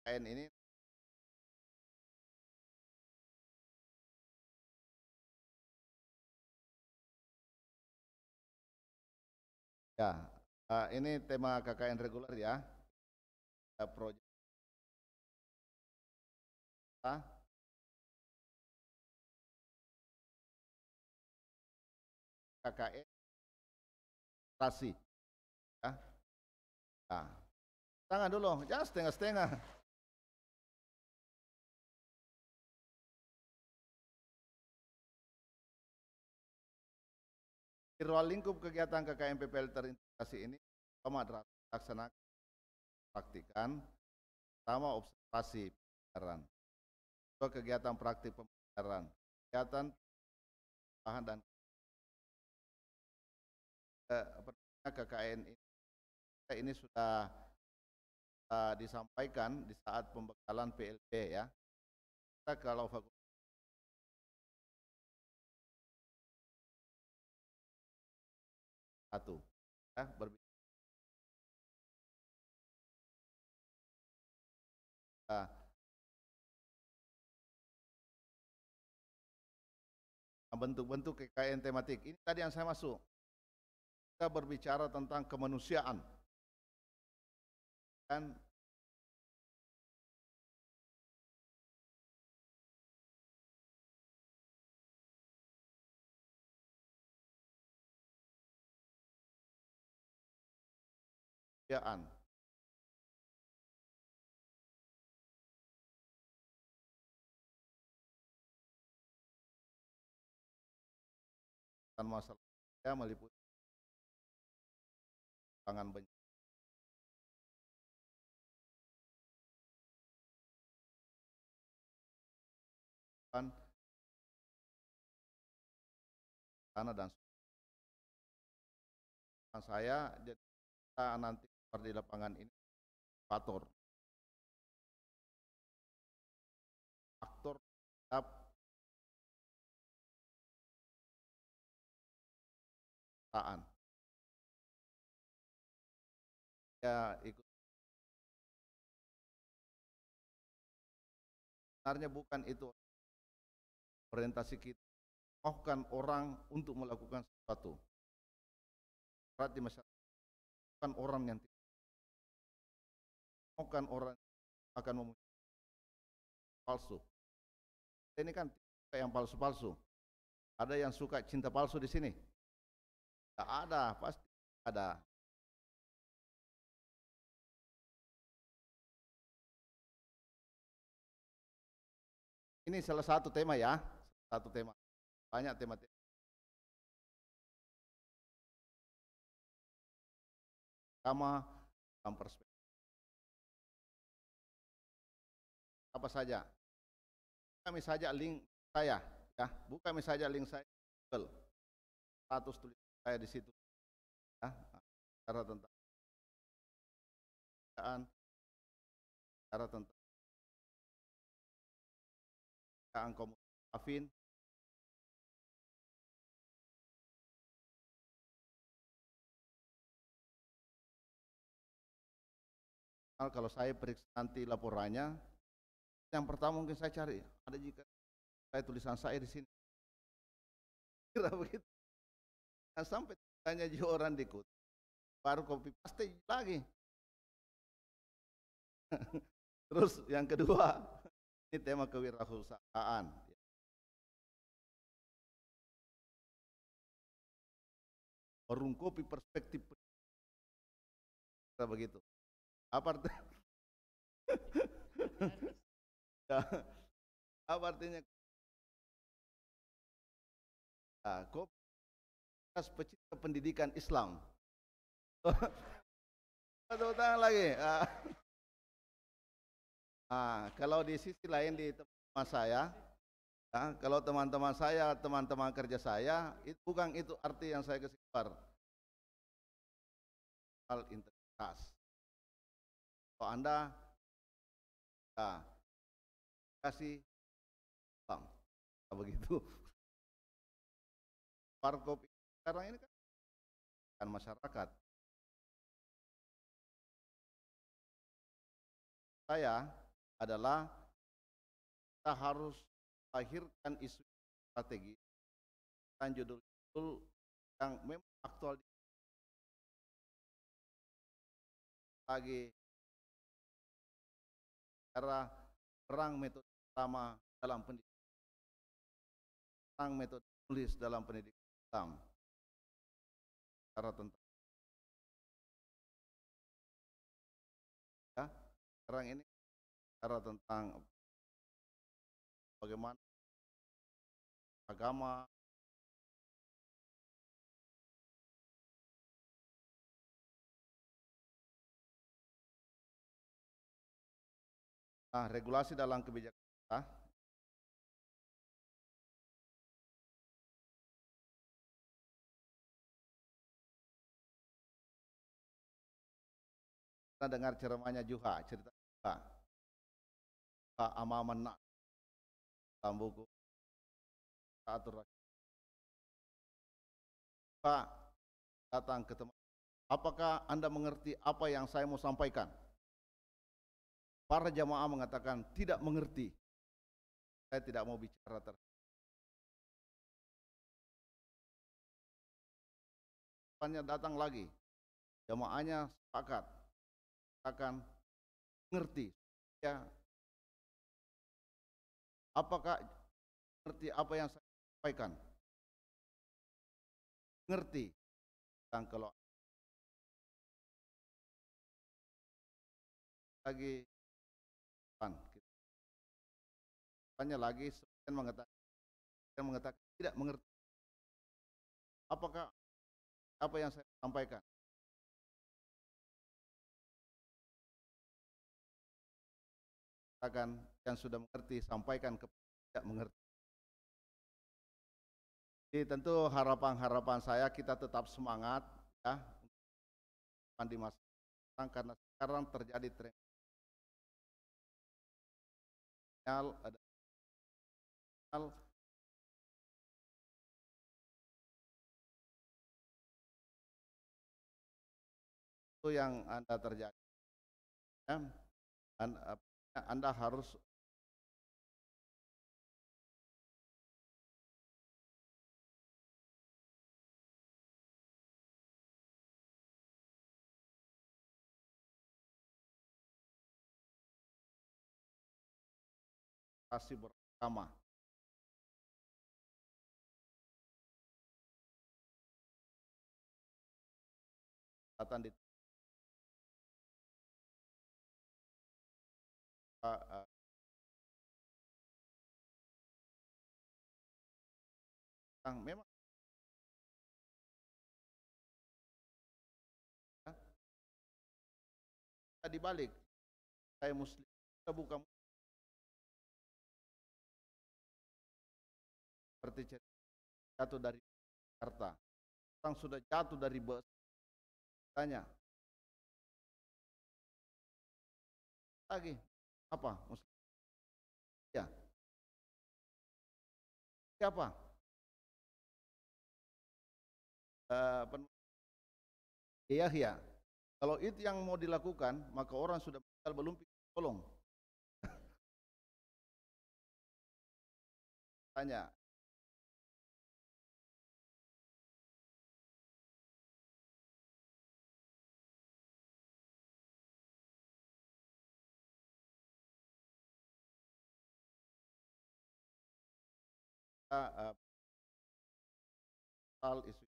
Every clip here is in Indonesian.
KKN ini ya, ini tema KKN reguler ya, proyek KKN operasi ya. Nah, tangan dulu, jangan setengah-setengah. Di ruang lingkup kegiatan KKN PPL terintegrasi ini pertama adalah laksanakan praktikan, pertama observasi pembelajaran, kedua kegiatan praktik pembelajaran, kegiatan bahan dan KKN ini sudah disampaikan di saat pembekalan PLB ya. Kita kalau fakultas satu ya, bentuk-bentuk KKN tematik. Ini tadi yang saya masuk. Kita berbicara tentang kemanusiaan dan kemanusiaan. Dan masalah ya meliputi pangan bencana, tanah dan saya jadi kita nanti di lapangan ini faktor tetap taan ya ikut sebenarnya bukan itu orientasi kita mohkan orang untuk melakukan sesuatu berat di masyarakat bukan orang yang mohkan orang akan memuji palsu ini kan yang palsu-palsu ada yang suka cinta palsu di sini tidak ada pasti ada. Ini salah satu tema ya, satu tema. Banyak tema-tema. Sama dalam perspektif apa saja. Kami saja link saya, ya, buka saja link saya, Google, status tulisan saya di situ, ya, cara tentang kerjaan, cara tentang komunikasi Afin, kalau saya periksa nanti laporannya, yang pertama mungkin saya cari ada jika saya tulisan saya di sini, kira begitu. Nah, sampai tanya juga orang dikut, baru copy paste lagi. Terus yang kedua, ini tema kewirausahaan. Merungkupi perspektif begitu. Apa artinya? Ya, apa artinya? Nah, komunitas pecinta pendidikan Islam. Tepuk tangan lagi. Kalau di sisi lain di teman saya, ya, kalau teman-teman saya, teman-teman kerja saya, itu bukan itu arti yang saya kesimpan. Hal integritas. Kalau Anda ya, kasih Islam, begitu. Warkop sekarang ini kan masyarakat. Saya adalah kita harus lahirkan isu strategi dan judul-judul yang memang aktual lagi cara perang metode utama dalam pendidikan, perang metode tulis dalam pendidikan Islam, cara tentang ya, sekarang ini cara tentang bagaimana agama. Nah, regulasi dalam kebijakan kita kita dengar ceramahnya Juha, cerita Juha, Pak Amaman dalam buku Atur Rakyat. Pak datang ke teman, apakah Anda mengerti apa yang saya mau sampaikan? Para jamaah mengatakan tidak mengerti. Saya tidak mau bicara terdepannya. Datang lagi, jamaahnya sepakat akan mengerti. Ya, apakah mengerti apa yang saya sampaikan? Mengerti. Dan kalau lagi tanya lagi, sebagian mengatakan tidak mengerti. Apakah apa yang saya sampaikan? Katakan yang sudah mengerti sampaikan kepada tidak mengerti. Jadi tentu harapan saya kita tetap semangat ya di masa sekarang, karena sekarang terjadi tren ada itu yang Anda terjadi. Ya. Anda harus kasih bersama. Di memang ya, dibalik saya muslim, kita bukan seperti jatuh dari Jakarta, orang sudah jatuh dari bus, tanya lagi apa muslim, ya siapa iya ya. Kalau itu yang mau dilakukan, maka orang sudah belum tolong. Tanya hal isu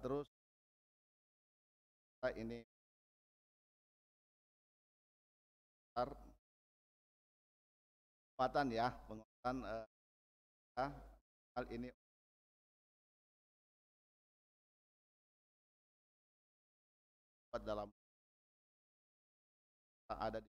terus ini penguatan ya, penguatan hal ini dalam ada di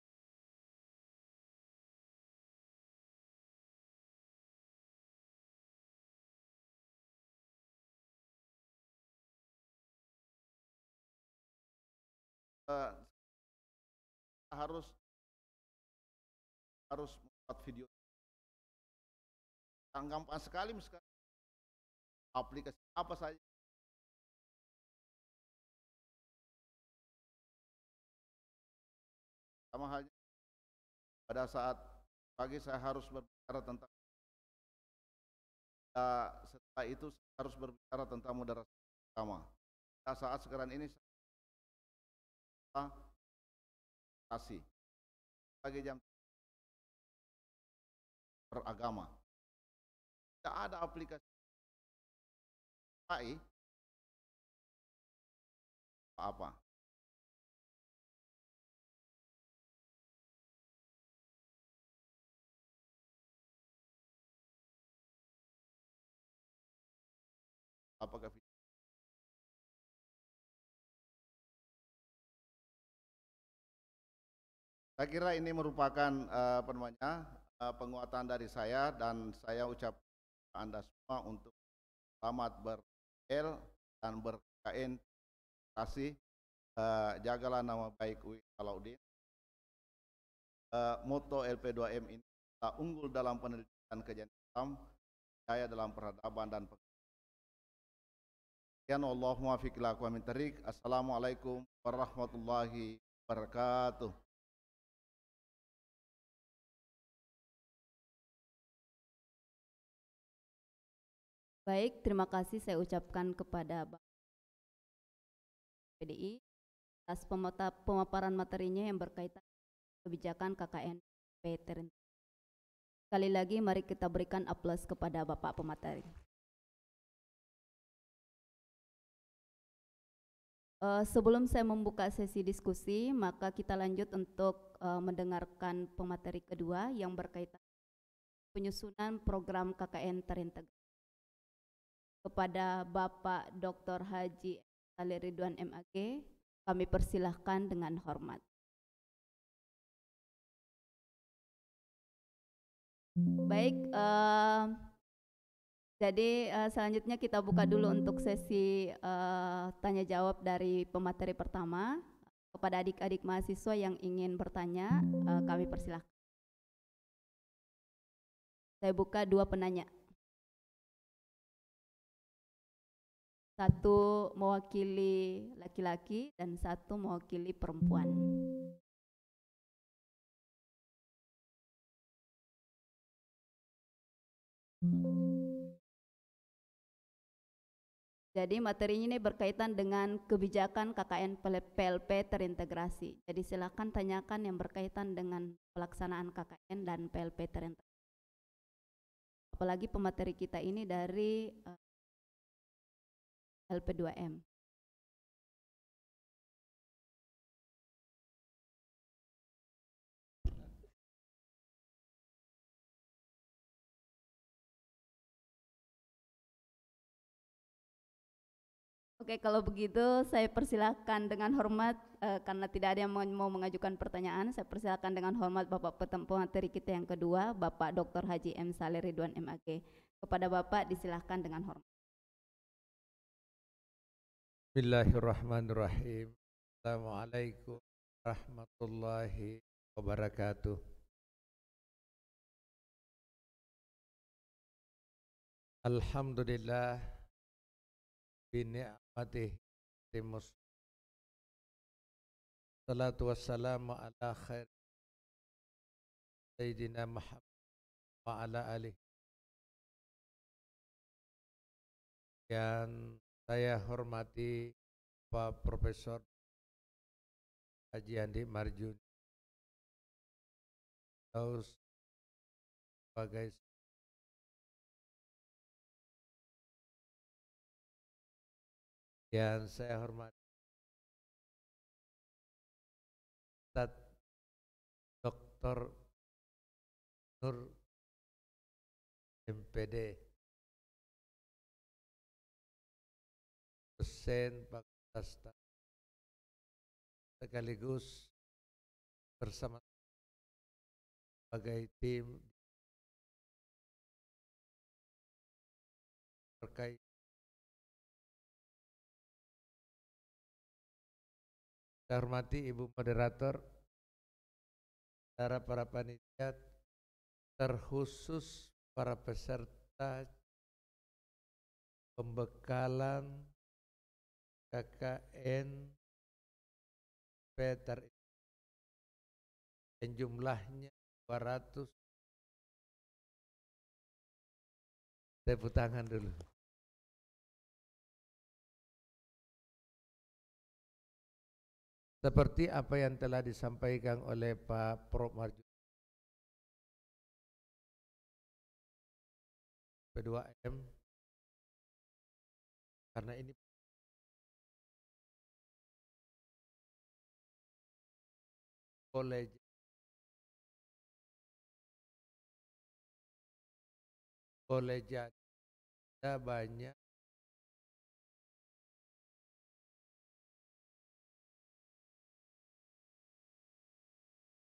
harus membuat video gampang sekali, aplikasi apa saja sama halnya pada saat pagi saya harus berbicara tentang setelah itu saya harus berbicara tentang moderasi agama. Pada saat sekarang ini saya kasih pagi jam beragama. Tidak ada aplikasi AI apa. Apakah saya kira ini merupakan penguatan dari saya dan saya ucap Anda semua untuk selamat ber-L dan ber-KN. Kasih jagalah nama baik UI Salahuddin. Moto LP2M ini unggul dalam penelitian kajian Islam, jaya dalam peradaban dan pengetahuan. Allahumma fiq ila aqwamit thariq. Assalamualaikum warahmatullahi wabarakatuh. Baik, terima kasih saya ucapkan kepada Bapak PDI atas pemaparan materinya yang berkaitan kebijakan KKN PTRN. Sekali lagi mari kita berikan aplaus kepada Bapak pemateri. Sebelum saya membuka sesi diskusi, maka kita lanjut untuk mendengarkan pemateri kedua yang berkaitan penyusunan program KKN terintegrasi. Kepada Bapak Dr. Haji Saleh Ridwan MAG, kami persilahkan dengan hormat. Baik, jadi selanjutnya kita buka dulu untuk sesi tanya jawab dari pemateri pertama. Kepada adik-adik mahasiswa yang ingin bertanya, kami persilahkan. Saya buka dua penanya. Satu mewakili laki-laki dan satu mewakili perempuan. Jadi materinya ini berkaitan dengan kebijakan KKN PLP terintegrasi. Jadi silakan tanyakan yang berkaitan dengan pelaksanaan KKN dan PLP terintegrasi. Apalagi pemateri kita ini dari LP2M. Oke, kalau begitu saya persilahkan dengan hormat, karena tidak ada yang mau mengajukan pertanyaan, saya persilahkan dengan hormat Bapak pemateri kita yang kedua, Bapak Dr. Haji M. Saleh Ridwan MAG. Kepada Bapak disilahkan dengan hormat. Bismillahirrahmanirrahim. Assalamualaikum warahmatullahi wabarakatuh. Alhamdulillah bini'matih timus. Salatu wassalamu ala khair Sayyidina Muhammad wa ala alihi. Yang saya hormati Pak Profesor Haji Andi Marjuni sebagai yang saya hormati Dr. Nur MPD, dosen Fakultas sekaligus bersama sebagai tim terkait saya hormati Ibu Moderator, para panitia, terkhusus para peserta pembekalan KKN Peter yang jumlahnya 200. Tepuk tangan dulu. Seperti apa yang telah disampaikan oleh Pak Prof. Marju P2M, karena ini boleh jadi banyak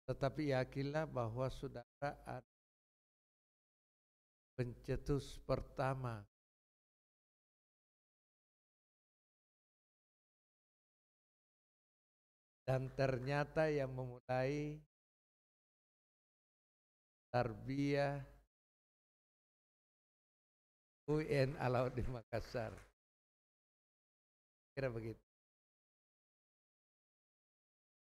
tetapi yakinlah bahwa saudara ada pencetus pertama dan ternyata yang memulai tarbiyah UN Alauddin Makassar. Kira begitu.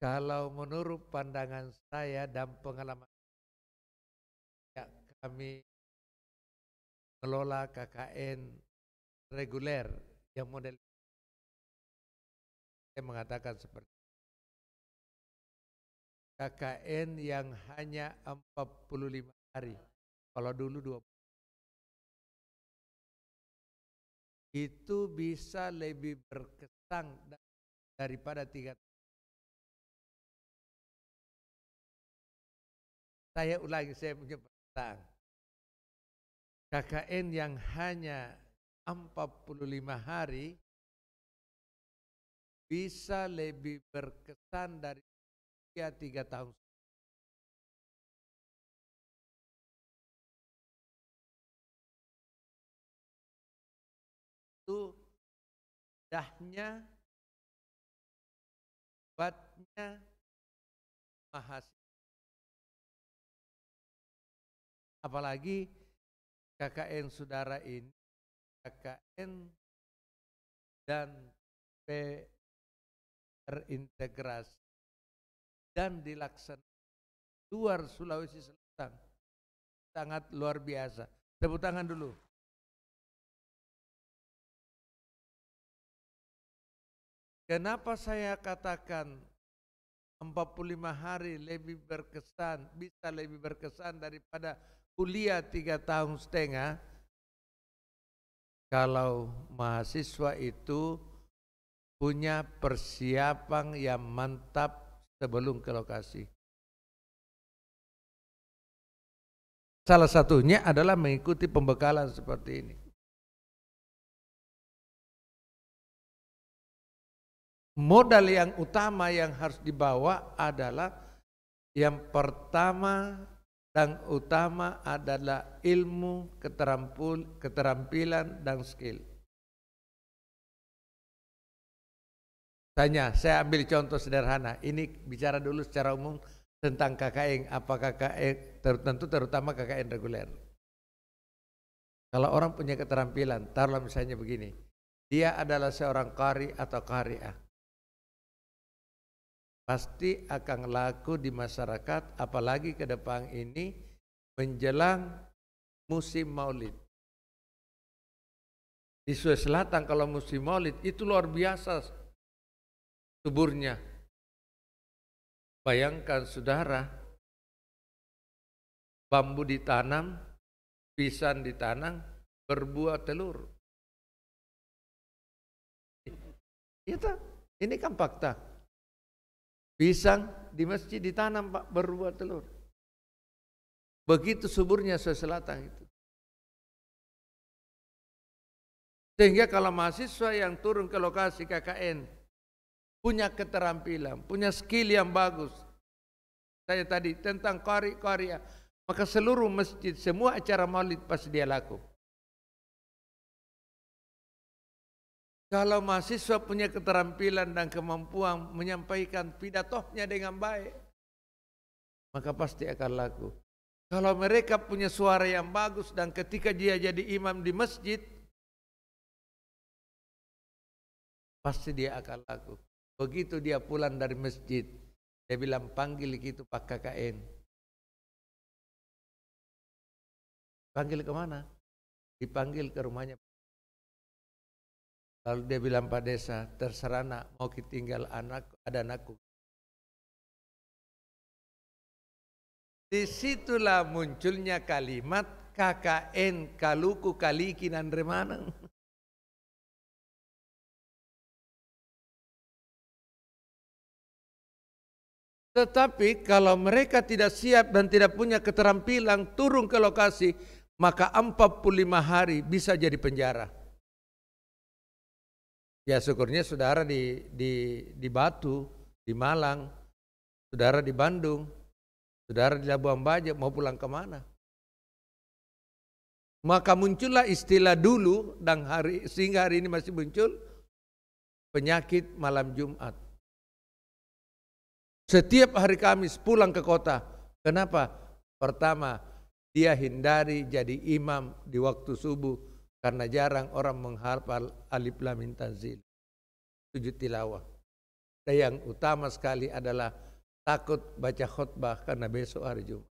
Kalau menurut pandangan saya dan pengalaman ya, kami mengelola KKN reguler yang model saya mengatakan seperti KKN yang hanya 45 hari. Kalau dulu 20. Itu bisa lebih berkesan daripada 3 tahun. Saya ulangi, saya punya pertanyaan. KKN yang hanya 45 hari bisa lebih berkesan dari 3 tahun. Itu dahnya, batnya, mahasiswa. Apalagi KKN saudara ini, KKN dan terintegrasi dan dilaksanakan luar Sulawesi Selatan. Sangat luar biasa. Tepuk tangan dulu. Kenapa saya katakan 45 hari lebih berkesan, bisa lebih berkesan daripada kuliah 3,5 tahun? Kalau mahasiswa itu punya persiapan yang mantap sebelum ke lokasi. Salah satunya adalah mengikuti pembekalan seperti ini. Modal yang utama yang harus dibawa adalah yang pertama dan utama adalah ilmu, keterampilan dan skill. Saya ambil contoh sederhana. Ini bicara dulu secara umum tentang KKN. Apa KKN? Tentu terutama KKN reguler. Kalau orang punya keterampilan, taruhlah misalnya begini. Dia adalah seorang qari atau qari'ah. Pasti akan laku di masyarakat, apalagi ke depan ini menjelang musim maulid. Di Sulawesi Selatan kalau musim maulid itu luar biasa suburnya. Bayangkan saudara, bambu ditanam, pisang ditanam, berbuah telur. Ini kan fakta. Pisang di masjid ditanam Pak, berbuah telur. Begitu suburnya Sulawesi Selatan itu. Sehingga kalau mahasiswa yang turun ke lokasi KKN punya keterampilan, punya skill yang bagus. Saya tadi tentang qari-qari'ah, maka seluruh masjid, semua acara maulid pasti dia laku. Kalau mahasiswa punya keterampilan dan kemampuan menyampaikan pidatohnya dengan baik, maka pasti akan laku. Kalau mereka punya suara yang bagus dan ketika dia jadi imam di masjid, pasti dia akan laku. Begitu dia pulang dari masjid, Dia bilang panggil gitu Pak KKN. Panggil kemana? Dipanggil ke rumahnya. Lalu dia bilang Pak Desa, terserah nak, mau tinggal anak, ada anakku. Disitulah munculnya kalimat KKN kaluku kaliki nan remanang. Tetapi kalau mereka tidak siap dan tidak punya keterampilan turun ke lokasi, maka 45 hari bisa jadi penjara. Ya syukurnya saudara di Batu, di Malang, saudara di Bandung, saudara di Labuan Bajo, mau pulang kemana? Maka muncullah istilah dulu dan sehingga hari ini masih muncul, penyakit malam Jumat. Setiap hari Kamis pulang ke kota. Kenapa? Pertama, dia hindari jadi imam di waktu subuh karena jarang orang menghafal alif lam mim tanzil, sujud tilawah. Dan yang utama sekali adalah takut baca khutbah karena besok hari Jumat.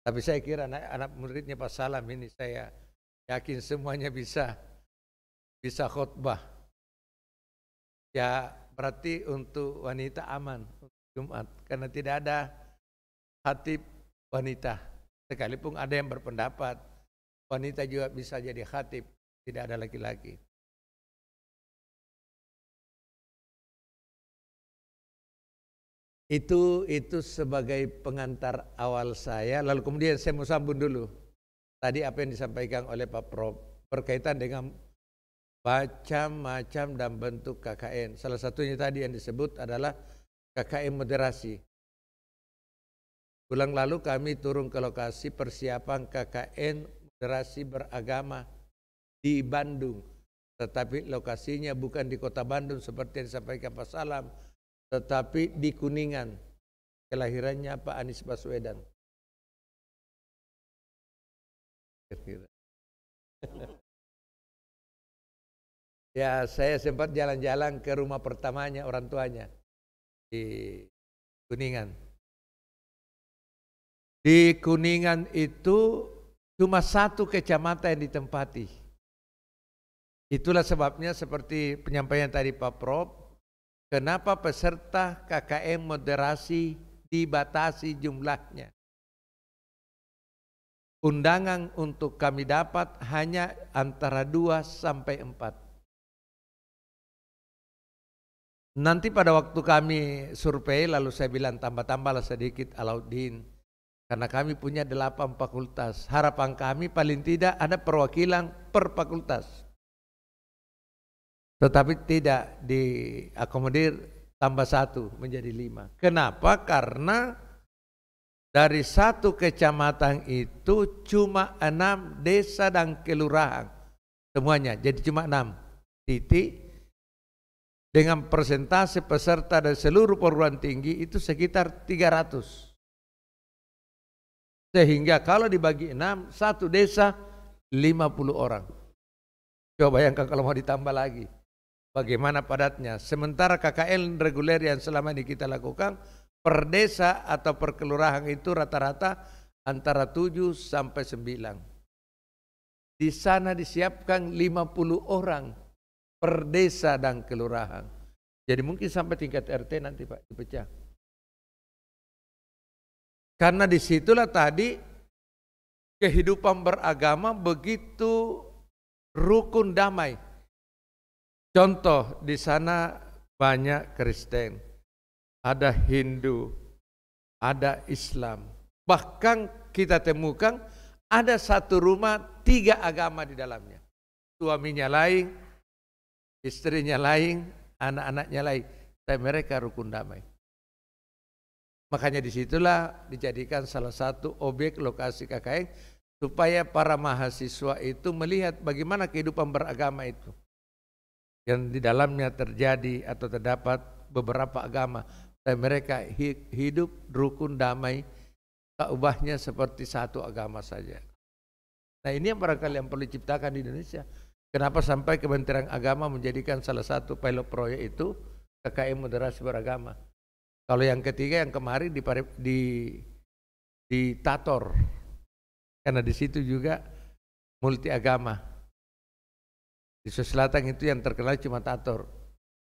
Tapi saya kira anak muridnya Pak Salam ini, saya yakin semuanya bisa khutbah. Ya berarti untuk wanita aman untuk Jumat karena tidak ada khatib wanita. Sekalipun ada yang berpendapat wanita juga bisa jadi khatib, tidak ada laki-laki. Itu sebagai pengantar awal saya. Lalu kemudian saya mau sambung dulu tadi apa yang disampaikan oleh Pak Prof berkaitan dengan macam-macam dan bentuk KKN. Salah satunya tadi yang disebut adalah KKN moderasi. Bulan lalu kami turun ke lokasi persiapan KKN moderasi beragama di Bandung. Tetapi lokasinya bukan di kota Bandung seperti yang disampaikan Pak Salam, tetapi di Kuningan. Kelahirannya Pak Anies Baswedan. Ya, saya sempat jalan-jalan ke rumah pertamanya orang tuanya di Kuningan. Di Kuningan itu cuma satu kecamatan yang ditempati. Itulah sebabnya seperti penyampaian tadi Pak Prof, kenapa peserta KKN moderasi dibatasi jumlahnya. Undangan untuk kami dapat hanya antara 2 sampai 4. Nanti pada waktu kami survei lalu saya bilang tambah-tambahlah sedikit Alauddin. Karena kami punya 8 fakultas. Harapan kami paling tidak ada perwakilan per fakultas. Tetapi tidak diakomodir tambah 1 menjadi 5. Kenapa? Karena dari 1 kecamatan itu cuma 6 desa dan kelurahan. Semuanya jadi cuma 6 titik. Dengan persentase peserta dari seluruh perguruan tinggi itu sekitar 300. Sehingga kalau dibagi 6, 1 desa 50 orang. Coba bayangkan kalau mau ditambah lagi. Bagaimana padatnya. Sementara KKN reguler yang selama ini kita lakukan, per desa atau per kelurahan itu rata-rata antara 7 sampai 9. Di sana disiapkan 50 orang. Per desa dan kelurahan. Jadi mungkin sampai tingkat RT nanti Pak dipecah. Karena disitulah tadi kehidupan beragama begitu rukun damai. Contoh di sana banyak Kristen, ada Hindu, ada Islam. Bahkan kita temukan ada satu rumah 3 agama di dalamnya. Suaminya lain, istrinya lain, anak-anaknya lain, tapi mereka rukun damai. Makanya disitulah dijadikan salah satu objek lokasi KKN supaya para mahasiswa itu melihat bagaimana kehidupan beragama itu. Yang di dalamnya terjadi atau terdapat beberapa agama, tapi mereka hidup rukun damai, tak ubahnya seperti satu agama saja. Nah ini yang barangkali yang perlu diciptakan di Indonesia. Kenapa sampai Kementerian Agama menjadikan salah satu pilot proyek itu KKN moderasi beragama. Kalau yang ketiga yang kemarin di Tator, karena di situ juga multi agama. Di Sulawesi Selatan itu yang terkenal cuma Tator.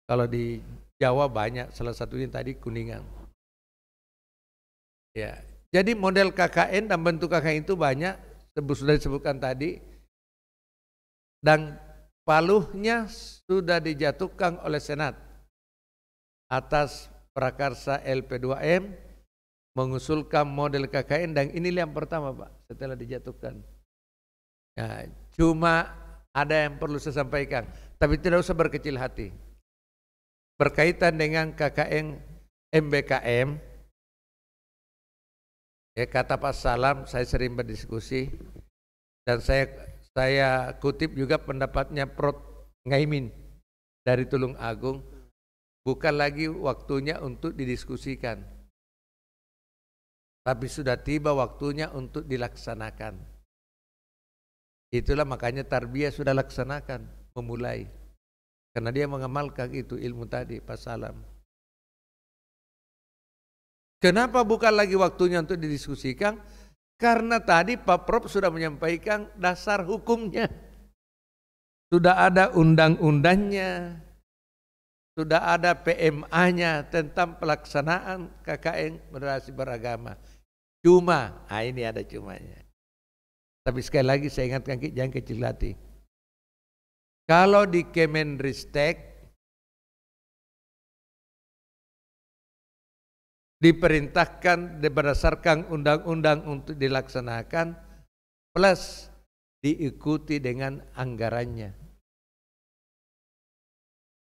Kalau di Jawa banyak, salah satunya tadi Kuningan. Ya, jadi model KKN dan bentuk KKN itu banyak, sudah disebutkan tadi, dan paluhnya sudah dijatuhkan oleh Senat atas prakarsa LP2M mengusulkan model KKN, dan ini yang pertama Pak setelah dijatuhkan. Ya, cuma ada yang perlu saya sampaikan, tapi tidak usah berkecil hati. Berkaitan dengan KKN MBKM, ya kata Pak Salam, saya sering berdiskusi dan saya kutip juga pendapatnya Prof. Ngaimin dari Tulung Agung, bukan lagi waktunya untuk didiskusikan, tapi sudah tiba waktunya untuk dilaksanakan. Itulah makanya tarbiyah sudah laksanakan, memulai. Karena dia mengamalkan itu ilmu tadi, Pak Salam. Kenapa bukan lagi waktunya untuk didiskusikan? Karena tadi Pak Prof sudah menyampaikan dasar hukumnya. Sudah ada undang-undangnya, sudah ada PMA-nya tentang pelaksanaan KKN moderasi beragama. Cuma, ini ada cumanya. Tapi sekali lagi saya ingatkan, jangan kecil hati. Kalau di Kemenristek diperintahkan berdasarkan undang-undang untuk dilaksanakan, plus diikuti dengan anggarannya.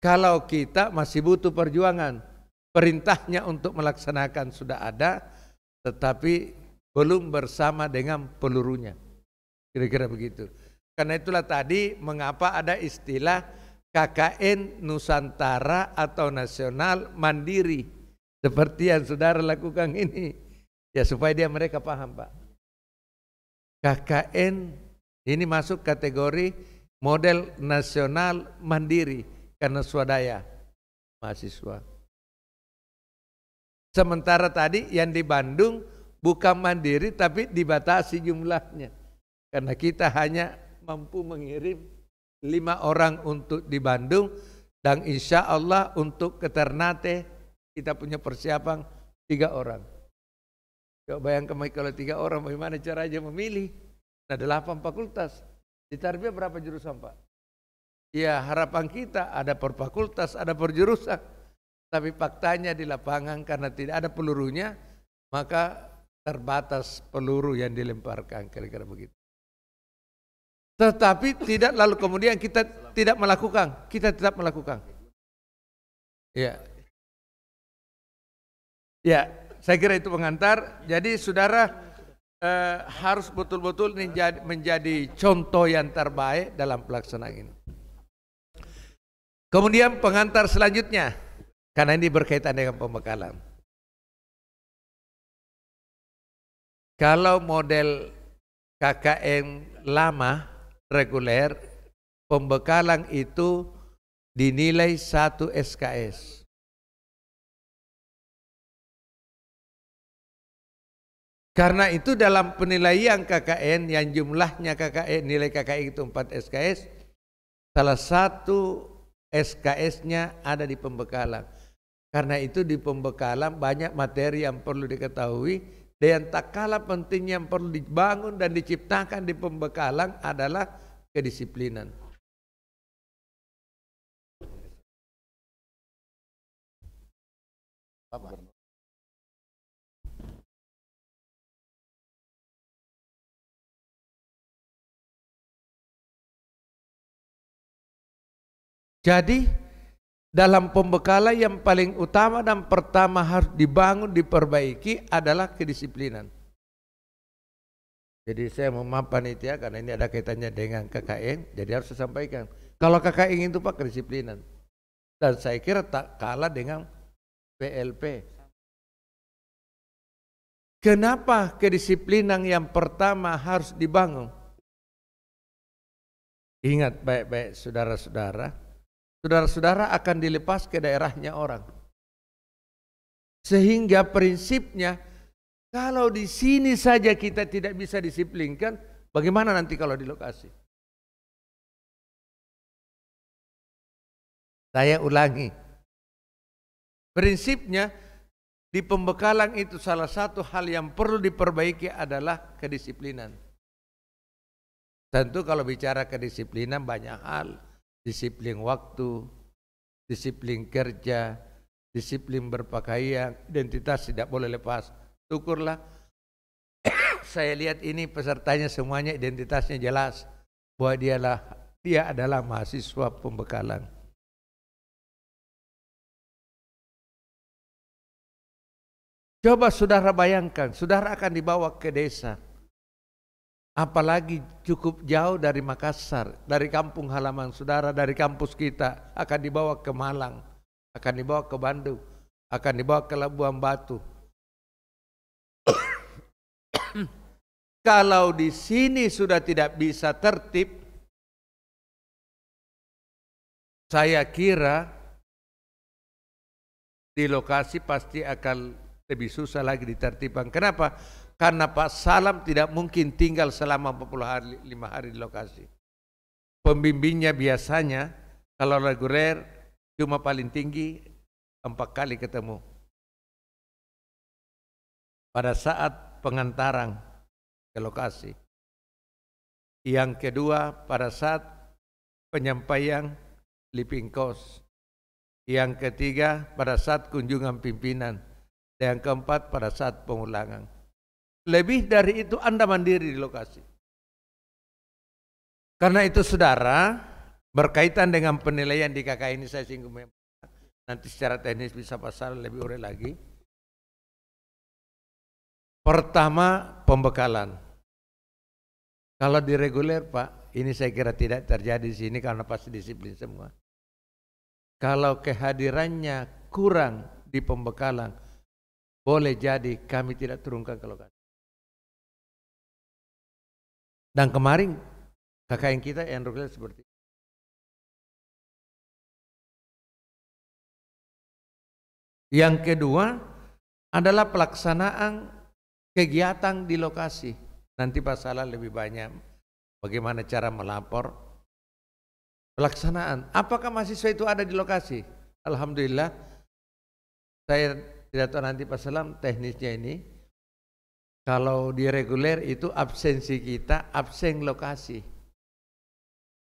Kalau kita masih butuh perjuangan, perintahnya untuk melaksanakan sudah ada, tetapi belum bersama dengan pelurunya. Kira-kira begitu. Karena itulah tadi mengapa ada istilah KKN Nusantara atau Nasional Mandiri. Seperti yang saudara lakukan ini. Ya supaya mereka paham Pak. KKN ini masuk kategori model nasional mandiri karena swadaya mahasiswa. Sementara tadi yang di Bandung bukan mandiri tapi dibatasi jumlahnya. Karena kita hanya mampu mengirim 5 orang untuk di Bandung, dan insya Allah untuk ke Ternate kita punya persiapan 3 orang. Coba bayangkan kalau 3 orang bagaimana caranya memilih. Ada 8 fakultas. Di tarbiyah berapa jurusan Pak? Ya harapan kita ada per fakultas, ada per jurusan. Tapi faktanya di lapangan karena tidak ada pelurunya, maka terbatas peluru yang dilemparkan, kira-kira begitu. Tetapi tidak lalu kemudian kita tidak melakukan, kita tetap melakukan. Ya, ya, saya kira itu pengantar. Jadi saudara harus betul-betul menjadi contoh yang terbaik dalam pelaksanaan ini. Kemudian pengantar selanjutnya, karena ini berkaitan dengan pembekalan. Kalau model KKN lama reguler, pembekalan itu dinilai 1 SKS. Karena itu dalam penilaian KKN yang jumlahnya KKN, nilai KKN itu 4 SKS, salah satu SKS-nya ada di pembekalan. Karena itu di pembekalan banyak materi yang perlu diketahui. Dan tak kalah pentingnya yang perlu dibangun dan diciptakan di pembekalan adalah kedisiplinan. Jadi dalam pembekalan yang paling utama dan pertama harus dibangun, diperbaiki adalah kedisiplinan. Jadi saya mau maaf panitia karena ini ada kaitannya dengan KKN, jadi harus saya sampaikan. Kalau KKN itu Pak kedisiplinan. Dan saya kira tak kalah dengan PLP. Kenapa kedisiplinan yang pertama harus dibangun? Ingat baik-baik saudara-saudara. Saudara-saudara akan dilepas ke daerahnya orang. Sehingga prinsipnya kalau di sini saja kita tidak bisa disiplinkan, bagaimana nanti kalau di lokasi? Saya ulangi, prinsipnya di pembekalan itu salah satu hal yang perlu diperbaiki adalah kedisiplinan. Tentu kalau bicara kedisiplinan banyak hal, disiplin waktu, disiplin kerja, disiplin berpakaian, identitas tidak boleh lepas. Syukurlah saya lihat ini pesertanya semuanya identitasnya jelas bahwa dia adalah mahasiswa pembekalan. Coba saudara bayangkan, saudara akan dibawa ke desa, apalagi cukup jauh dari Makassar, dari kampung halaman saudara, dari kampus kita, akan dibawa ke Malang, akan dibawa ke Bandung, akan dibawa ke Labuan Batu. Kalau di sini sudah tidak bisa tertib, saya kira di lokasi pasti akan lebih susah lagi ditertibkan. Kenapa? Karena Pak Salam tidak mungkin tinggal selama 45 hari di lokasi. Pembimbingnya biasanya kalau reguler cuma paling tinggi 4 kali ketemu. Pada saat pengantaran ke lokasi. Yang kedua pada saat penyampaian living cost. Yang ketiga pada saat kunjungan pimpinan. Dan yang keempat pada saat pengulangan. Lebih dari itu Anda mandiri di lokasi. Karena itu saudara, berkaitan dengan penilaian di KK ini saya singgung. Nanti secara teknis bisa pasal lebih urai lagi. Pertama, pembekalan. Kalau di reguler Pak, ini saya kira tidak terjadi di sini karena pasti disiplin semua. Kalau kehadirannya kurang di pembekalan, boleh jadi kami tidak turunkan ke lokasi. Dan kemarin KKN kita yang reguler seperti itu. Yang kedua adalah pelaksanaan kegiatan di lokasi. Nanti Pak Salah lebih banyak bagaimana cara melapor. Pelaksanaan, apakah mahasiswa itu ada di lokasi? Alhamdulillah, saya tidak tahu nanti Pak Salam teknisnya ini. Kalau di reguler itu absensi kita, absen lokasi.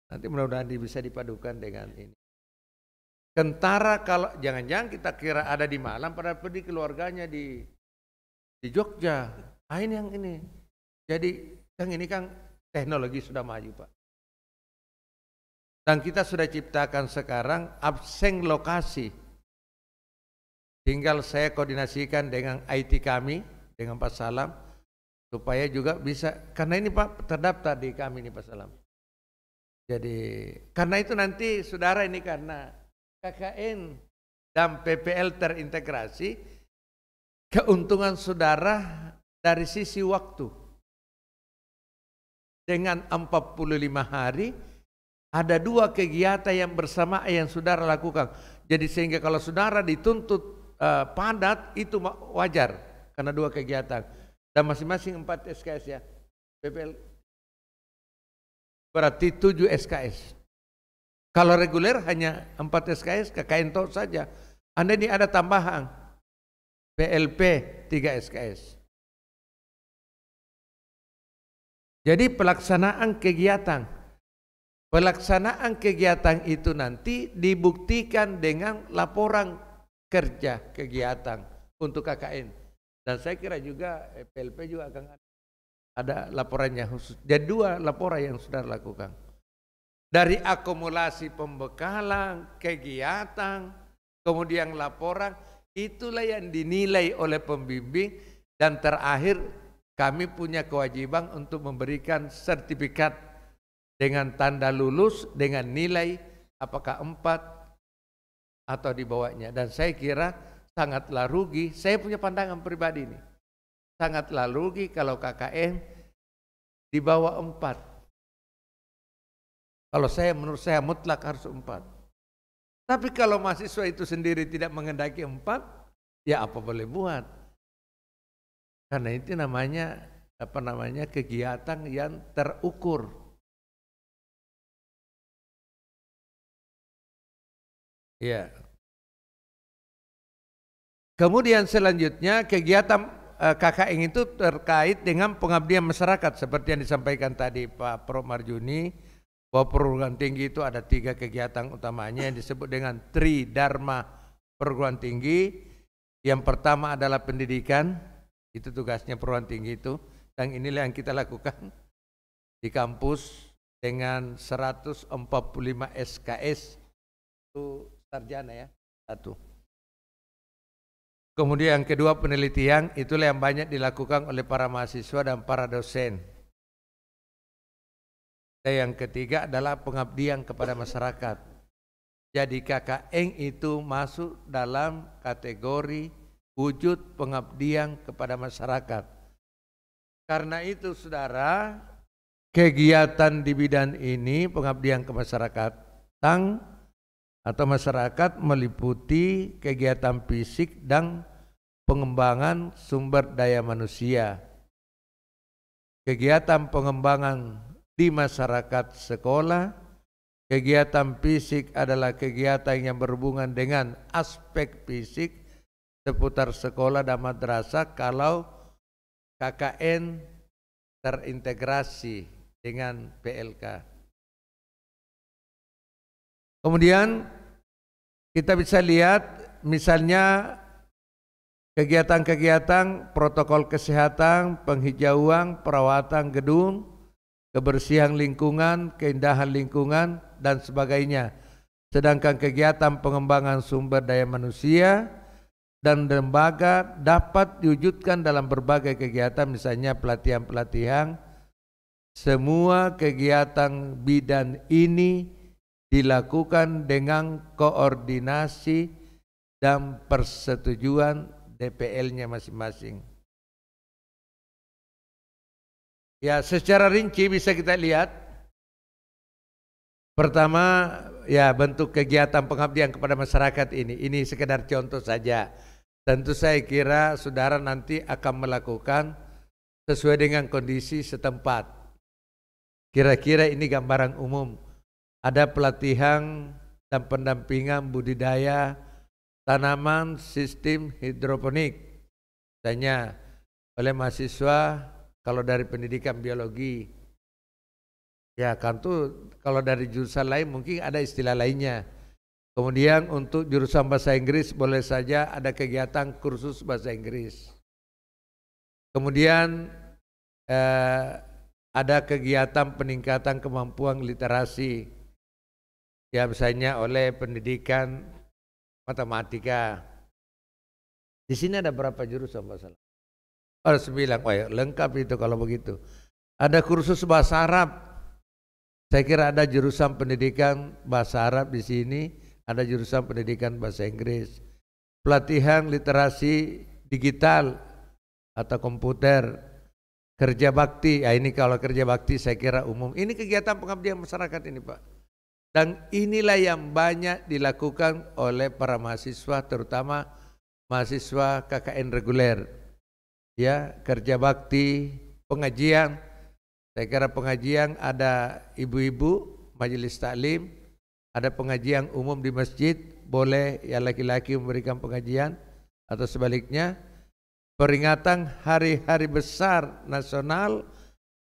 Nanti mudah-mudahan bisa dipadukan dengan ini. Kentara kalau jangan-jangan kita kira ada di Malang, padahal pergi keluarganya di Jogja. Ah ini yang ini. Jadi yang ini kan teknologi sudah maju Pak. Dan kita sudah ciptakan sekarang absen lokasi. Tinggal saya koordinasikan dengan IT kami, dengan Pak Salam, supaya juga bisa, karena ini Pak terdaftar di kami ini Pak Salam. Jadi, karena itu nanti saudara ini karena KKN dan PPL terintegrasi, keuntungan saudara dari sisi waktu. Dengan 45 hari, ada 2 kegiatan yang bersamaan yang saudara lakukan. Jadi sehingga kalau saudara dituntut padat itu wajar karena 2 kegiatan dan masing-masing 4 SKS ya. PPL berarti 7 SKS. Kalau reguler hanya 4 SKS, KKN tahu saja. Anda ini ada tambahan PLP 3 SKS. Jadi pelaksanaan kegiatan itu nanti dibuktikan dengan laporan kerja kegiatan untuk KKN. Dan saya kira juga PLP juga akan ada laporannya khusus. Jadi 2 laporan yang sudah lakukan. Dari akumulasi pembekalan, kegiatan, kemudian laporan, itulah yang dinilai oleh pembimbing dan terakhir kami punya kewajiban untuk memberikan sertifikat dengan tanda lulus dengan nilai apakah 4 atau di bawahnya. Dan saya kira sangatlah rugi, saya punya pandangan pribadi ini, sangatlah rugi kalau KKN di bawah 4. Kalau menurut saya mutlak harus 4. Tapi kalau mahasiswa itu sendiri tidak mengendaki 4, Ya apa boleh buat. Karena itu namanya kegiatan yang terukur. Ya. Kemudian selanjutnya kegiatan KKN itu terkait dengan pengabdian masyarakat seperti yang disampaikan tadi Pak Prof Marjuni, bahwa perguruan tinggi itu ada 3 kegiatan utamanya yang disebut dengan Tridharma perguruan tinggi. Yang pertama adalah pendidikan, itu tugasnya perguruan tinggi itu, dan inilah yang kita lakukan di kampus dengan 145 SKS itu sarjana ya, 1. Kemudian yang kedua penelitian, itulah yang banyak dilakukan oleh para mahasiswa dan para dosen. Dan yang ketiga adalah pengabdian kepada masyarakat. Jadi KKN itu masuk dalam kategori wujud pengabdian kepada masyarakat. Karena itu saudara, kegiatan di bidang ini pengabdian ke masyarakat atau masyarakat meliputi kegiatan fisik dan pengembangan sumber daya manusia. Kegiatan pengembangan di masyarakat sekolah, kegiatan fisik adalah kegiatan yang berhubungan dengan aspek fisik seputar sekolah dan madrasah kalau KKN terintegrasi dengan PLK. Kemudian kita bisa lihat misalnya kegiatan-kegiatan protokol kesehatan, penghijauan, perawatan gedung, kebersihan lingkungan, keindahan lingkungan, dan sebagainya. Sedangkan kegiatan pengembangan sumber daya manusia dan lembaga dapat diwujudkan dalam berbagai kegiatan, misalnya pelatihan-pelatihan. Semua kegiatan bidang ini dilakukan dengan koordinasi dan persetujuan DPL-nya masing-masing. Ya, secara rinci bisa kita lihat. Pertama, ya bentuk kegiatan pengabdian kepada masyarakat ini sekedar contoh saja. Tentu saya kira saudara nanti akan melakukan sesuai dengan kondisi setempat. Kira-kira ini gambaran umum. Ada pelatihan dan pendampingan budidaya tanaman sistem hidroponik. Misalnya oleh mahasiswa kalau dari pendidikan biologi. Ya kan tuh kalau dari jurusan lain mungkin ada istilah lainnya. Kemudian untuk jurusan bahasa Inggris boleh saja ada kegiatan kursus bahasa Inggris. Kemudian ada kegiatan peningkatan kemampuan literasi. Ya misalnya oleh pendidikan matematika. Di sini ada berapa jurusan bahasa Arab? Ada 9. Oh ya, lengkap itu kalau begitu. Ada kursus bahasa Arab. Saya kira ada jurusan pendidikan bahasa Arab di sini, ada jurusan pendidikan bahasa Inggris. Pelatihan literasi digital atau komputer, kerja bakti. Ya ini kalau kerja bakti saya kira umum. Ini kegiatan pengabdian masyarakat ini, Pak. Dan inilah yang banyak dilakukan oleh para mahasiswa, terutama mahasiswa KKN reguler. Ya, kerja bakti, pengajian. Saya kira pengajian ada ibu-ibu, majelis taklim, ada pengajian umum di masjid, boleh ya laki-laki memberikan pengajian atau sebaliknya. Peringatan hari-hari besar nasional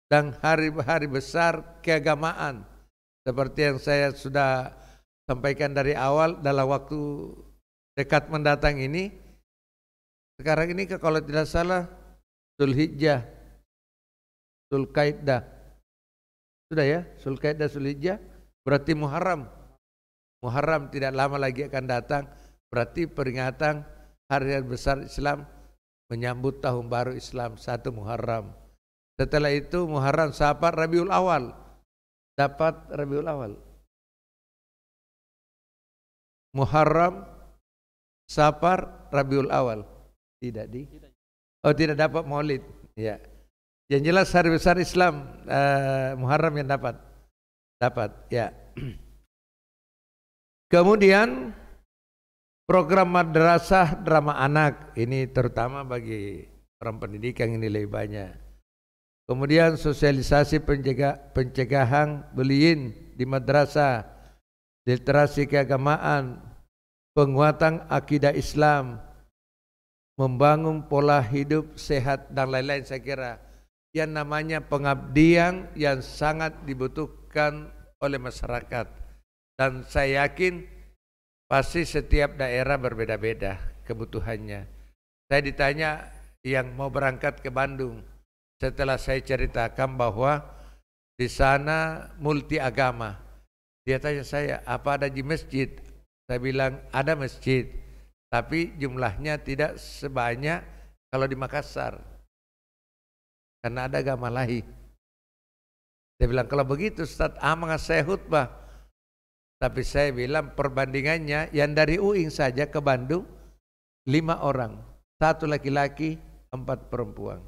dan hari-hari besar keagamaan. Seperti yang saya sudah sampaikan dari awal, dalam waktu dekat mendatang ini, sekarang ini kalau tidak salah Zulhijjah, Zulkaidah, sudah ya, Zulkaidah, Zulhijjah, berarti Muharram. Muharram tidak lama lagi akan datang, berarti peringatan hari besar Islam menyambut tahun baru Islam 1 Muharram. Setelah itu Muharram, Safar, Rabiul Awal. Dapat Rabiul Awal. Muharram, Safar, Rabiul Awal. Tidak tidak dapat Maulid. Ya. Yang jelas hari besar Islam Muharram yang dapat. Ya. Kemudian Program madrasah drama anak, ini terutama bagi orang pendidikan yang nilai banyak. Kemudian sosialisasi pencegahan bullying di madrasah, literasi keagamaan, penguatan akidah Islam, membangun pola hidup sehat dan lain-lain. Saya kira yang namanya pengabdian yang sangat dibutuhkan oleh masyarakat, dan saya yakin pasti setiap daerah berbeda-beda kebutuhannya. Saya ditanya yang mau berangkat ke Bandung, setelah saya ceritakan bahwa di sana multi agama, dia tanya saya, apa ada di masjid? Saya bilang ada masjid, tapi jumlahnya tidak sebanyak kalau di Makassar, karena ada agama lain. Dia bilang kalau begitu Ustaz Amang saya khutbah. Tapi saya bilang perbandingannya yang dari UIN saja ke Bandung 5 orang, 1 laki-laki, 4 perempuan.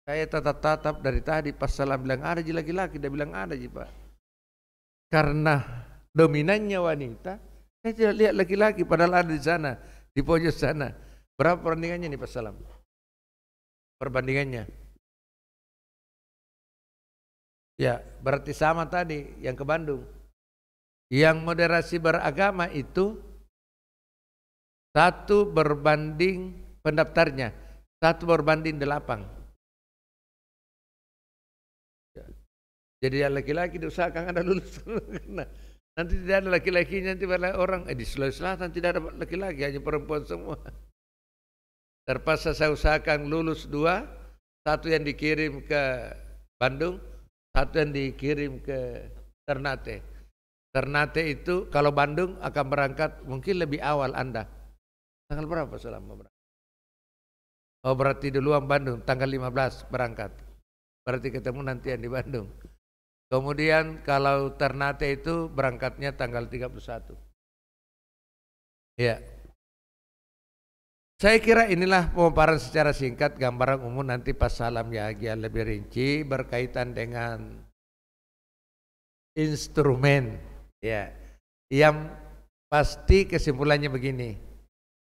Saya tatap-tatap dari tadi pas salam bilang ada ji laki-laki, dia bilang ada ji Pak. Karena dominannya wanita, saya tidak lihat laki-laki padahal ada di sana, di pojok sana. Berapa perbandingannya nih pas salam? Perbandingannya. Ya, berarti sama tadi yang ke Bandung. Yang moderasi beragama itu 1 berbanding pendaftarnya, 1 berbanding 8. Ya. Jadi yang laki-laki diusahakan ada lulus. Nanti tidak ada laki-laki, nanti orang di Sulawesi Selatan tidak ada laki-laki, hanya perempuan semua. Terpaksa saya usahakan lulus 2, 1 yang dikirim ke Bandung, 1 yang dikirim ke Ternate. Ternate itu kalau Bandung akan berangkat mungkin lebih awal Anda. Tanggal berapa selama berangkat? Oh berarti duluan Bandung, tanggal 15 berangkat. Berarti ketemu nanti yang di Bandung. Kemudian kalau Ternate itu berangkatnya tanggal 31. Ya. Saya kira inilah pemaparan secara singkat gambaran umum, nanti pas salam ya lebih rinci berkaitan dengan instrumen. Ya, yang pasti kesimpulannya begini,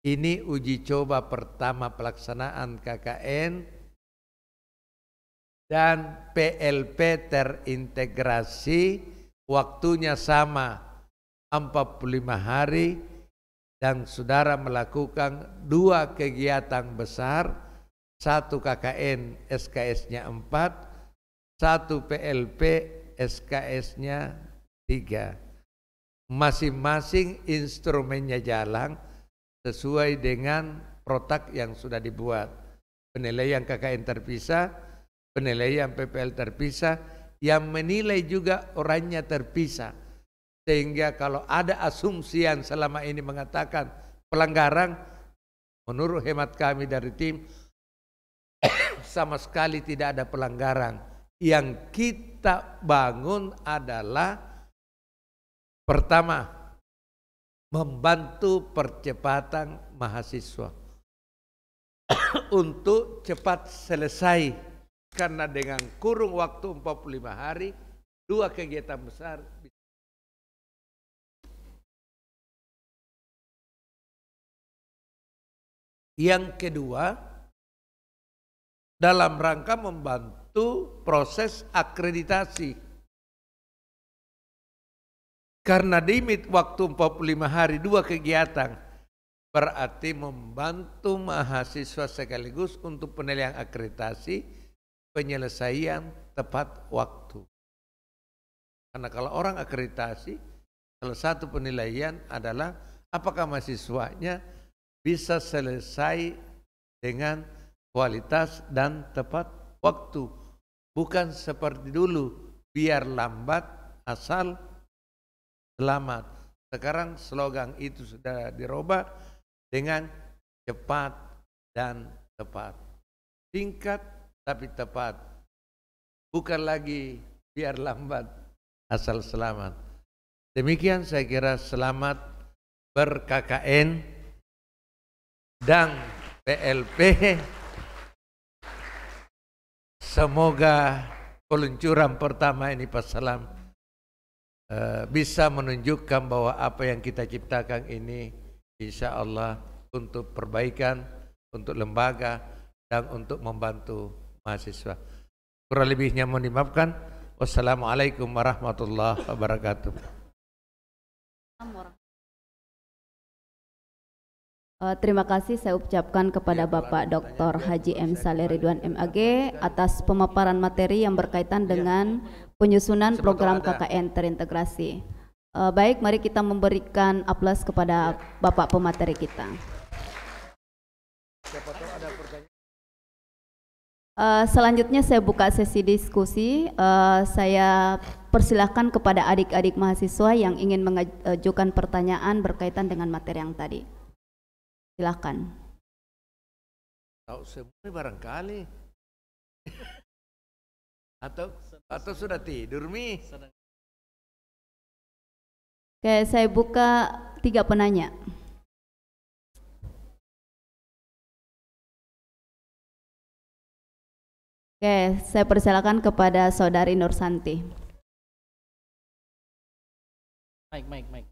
ini uji coba pertama pelaksanaan KKN dan PLP terintegrasi, waktunya sama 45 hari. Dan saudara melakukan 2 kegiatan besar, 1 KKN SKS-nya 4, 1 PLP SKS-nya 3. Masing-masing instrumennya jalan sesuai dengan protak yang sudah dibuat. Penilaian KKN terpisah, penilaian PPL terpisah, yang menilai juga orangnya terpisah. Sehingga kalau ada asumsi yang selama ini mengatakan pelanggaran, menurut hemat kami dari tim, sama sekali tidak ada pelanggaran. Yang kita bangun adalah pertama, membantu percepatan mahasiswa untuk cepat selesai, karena dengan kurun waktu 45 hari 2 kegiatan besar. Yang kedua, dalam rangka membantu proses akreditasi. Karena limit waktu 45 hari 2 kegiatan, berarti membantu mahasiswa sekaligus untuk penilaian akreditasi, penyelesaian tepat waktu. Karena kalau orang akreditasi, salah satu penilaian adalah apakah mahasiswanya bisa selesai dengan kualitas dan tepat waktu. Bukan seperti dulu, biar lambat asal selamat. Sekarang slogan itu sudah dirubah dengan cepat dan tepat. Singkat tapi tepat. Bukan lagi biar lambat asal selamat. Demikian saya kira, selamat ber-KKN dan PLP. Semoga peluncuran pertama ini pas salam bisa menunjukkan bahwa apa yang kita ciptakan ini insya Allah untuk perbaikan, untuk lembaga, dan untuk membantu mahasiswa. Kurang lebihnya mohon dimaafkan. Wassalamualaikum warahmatullahi wabarakatuh. Terima kasih saya ucapkan kepada Bapak Dr. Haji M. Saleh Ridwan MAG atas pemaparan materi yang berkaitan dengan penyusunan program KKN terintegrasi. Baik, mari kita memberikan aplaus kepada Bapak pemateri kita. Selanjutnya saya buka sesi diskusi. Saya persilahkan kepada adik-adik mahasiswa yang ingin mengajukan pertanyaan berkaitan dengan materi yang tadi. Silakan. Tahu semua barangkali. atau sudah tidur Mi? Oke, saya buka 3 penanya. Oke, saya persilakan kepada Saudari Nursanti. Mike.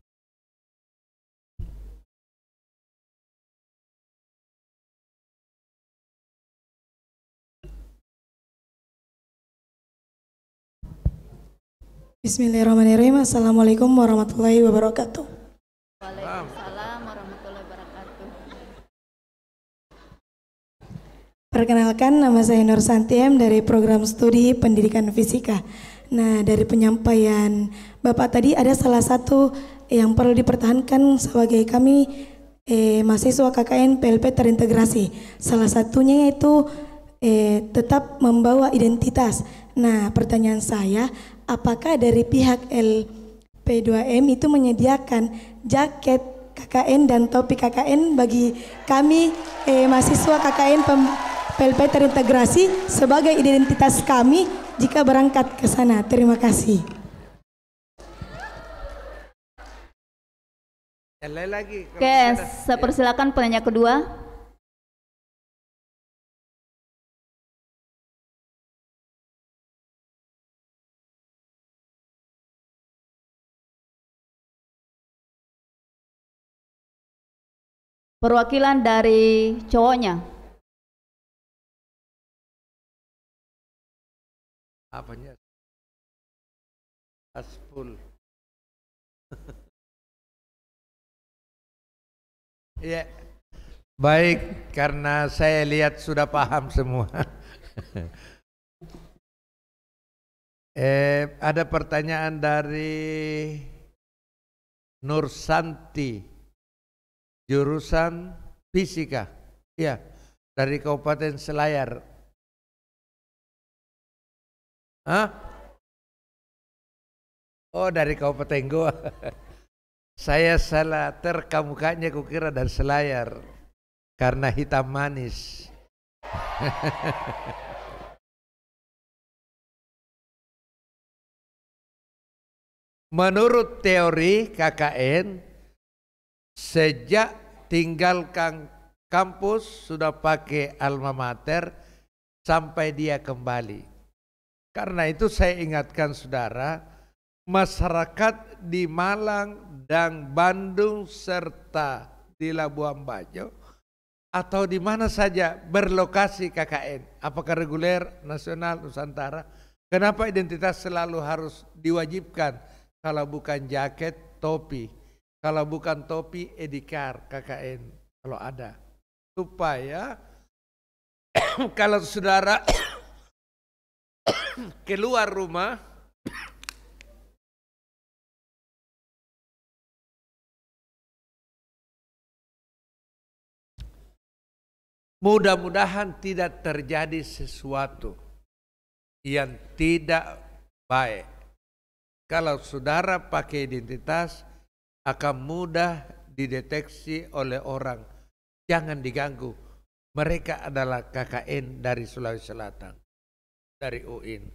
Bismillahirrahmanirrahim. Assalamualaikum warahmatullahi wabarakatuh. Waalaikumsalam warahmatullahi wabarakatuh. Perkenalkan, nama saya Nur Santi M dari program studi pendidikan fisika. Nah, dari penyampaian Bapak tadi ada salah satu yang perlu dipertahankan sebagai kami mahasiswa KKN PLP terintegrasi. Salah satunya yaitu tetap membawa identitas. Nah, pertanyaan saya, apakah dari pihak LP2M itu menyediakan jaket KKN dan topi KKN bagi kami mahasiswa KKN PLP terintegrasi sebagai identitas kami jika berangkat ke sana? Terima kasih. Oke, saya persilakan penanya kedua. Perwakilan dari cowoknya. Apanya? Aspul. Ya, baik, karena saya lihat sudah paham semua. Ada pertanyaan dari Nur Santi, jurusan fisika, ya, dari Kabupaten Selayar. Hah? Oh, dari Kabupaten Goa. Saya salah terka mukanya, kukira dari Selayar karena hitam manis. Menurut teori KKN, sejak tinggalkan kampus sudah pakai alma mater sampai dia kembali. Karena itu saya ingatkan saudara, masyarakat di Malang dan Bandung serta di Labuan Bajo atau di mana saja berlokasi KKN, apakah reguler, nasional, Nusantara, kenapa identitas selalu harus diwajibkan? Kalau bukan jaket, topi. Kalau bukan topi, edikar KKN kalau ada. Supaya kalau saudara keluar rumah mudah-mudahan tidak terjadi sesuatu yang tidak baik. Kalau saudara pakai identitas akan mudah dideteksi oleh orang. Jangan diganggu. Mereka adalah KKN dari Sulawesi Selatan, dari UIN.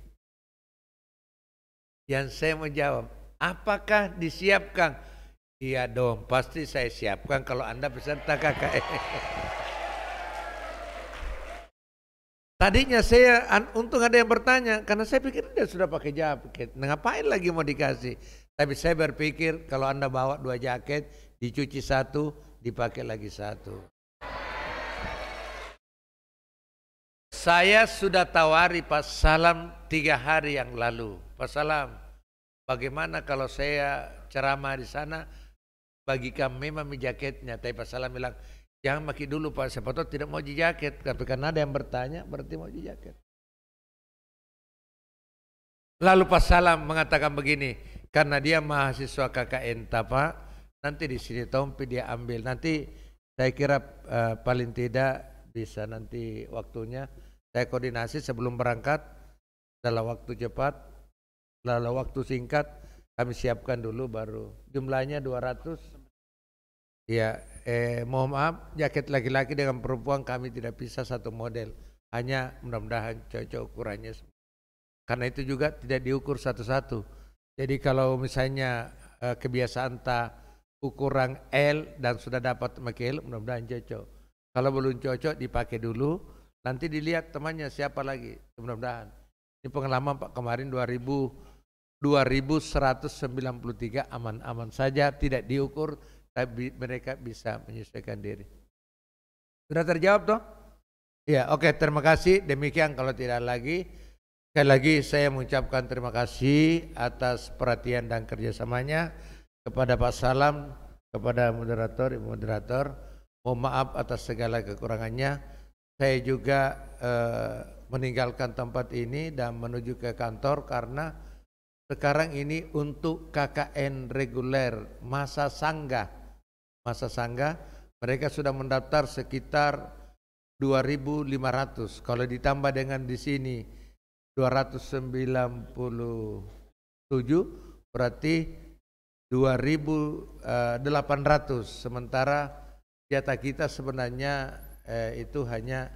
Yang saya menjawab, apakah disiapkan? Iya dong, pasti saya siapkan kalau Anda peserta KKN. Tadinya saya, untung ada yang bertanya, karena saya pikir dia sudah pakai jaket, ngapain lagi mau dikasih? Tapi saya berpikir kalau Anda bawa 2 jaket, dicuci 1, dipakai lagi 1. Saya sudah tawari Pak Salam 3 hari yang lalu. Pak Salam, bagaimana kalau saya ceramah di sana, bagikan memang jaketnya. Tapi Pak Salam bilang, jangan pakai dulu Pak, siapa tahu tidak mau jaket. Tapi karena ada yang bertanya, berarti mau jaket. Lalu Pak Salam mengatakan begini, karena dia mahasiswa KKN Tapa, nanti di sini Tompi dia ambil. Nanti saya kira paling tidak bisa nanti waktunya saya koordinasi sebelum berangkat dalam waktu cepat, dalam waktu singkat kami siapkan dulu baru. Jumlahnya 200. Ya, mohon maaf, jaket laki-laki dengan perempuan kami tidak bisa satu model. Hanya mudah-mudahan cocok ukurannya. Karena itu juga tidak diukur satu-satu. Jadi kalau misalnya kebiasaan ukuran L dan sudah dapat pakai L, mudah-mudahan cocok. Kalau belum cocok dipakai dulu, nanti dilihat temannya siapa lagi, mudah-mudahan. Ini pengalaman Pak kemarin 2193 aman-aman saja, tidak diukur, tapi mereka bisa menyesuaikan diri. Sudah terjawab toh? Ya, oke, terima kasih. Demikian kalau tidak lagi. Sekali lagi saya mengucapkan terima kasih atas perhatian dan kerjasamanya kepada Pak Salam, kepada moderator, ibu moderator. Mohon maaf atas segala kekurangannya. Saya juga meninggalkan tempat ini dan menuju ke kantor karena sekarang ini untuk KKN reguler masa sanggah. Masa sanggah mereka sudah mendaftar sekitar 2.500. Kalau ditambah dengan di sini 297 berarti 2.800, sementara jatah kita sebenarnya itu hanya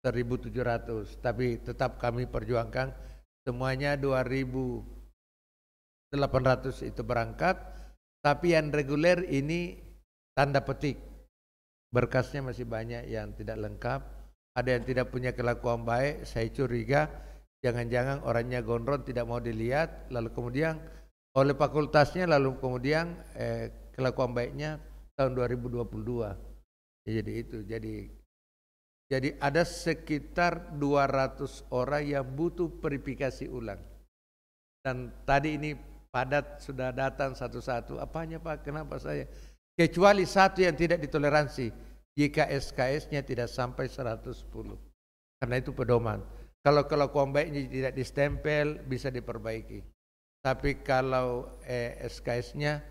1.700, tapi tetap kami perjuangkan semuanya 2.800 itu berangkat, tapi yang reguler ini tanda petik berkasnya masih banyak yang tidak lengkap, ada yang tidak punya kelakuan baik. Saya curiga jangan-jangan orangnya gondrong tidak mau dilihat, lalu kemudian oleh fakultasnya, lalu kemudian kelakuan baiknya tahun 2022. Jadi itu, jadi ada sekitar 200 orang yang butuh verifikasi ulang. Dan tadi ini padat sudah datang satu-satu. Apanya Pak? Kenapa saya? Kecuali satu yang tidak ditoleransi, jika SKS-nya tidak sampai 110. Karena itu pedoman. Kalau kelakuan baiknya tidak distempel bisa diperbaiki. Tapi kalau SKS-nya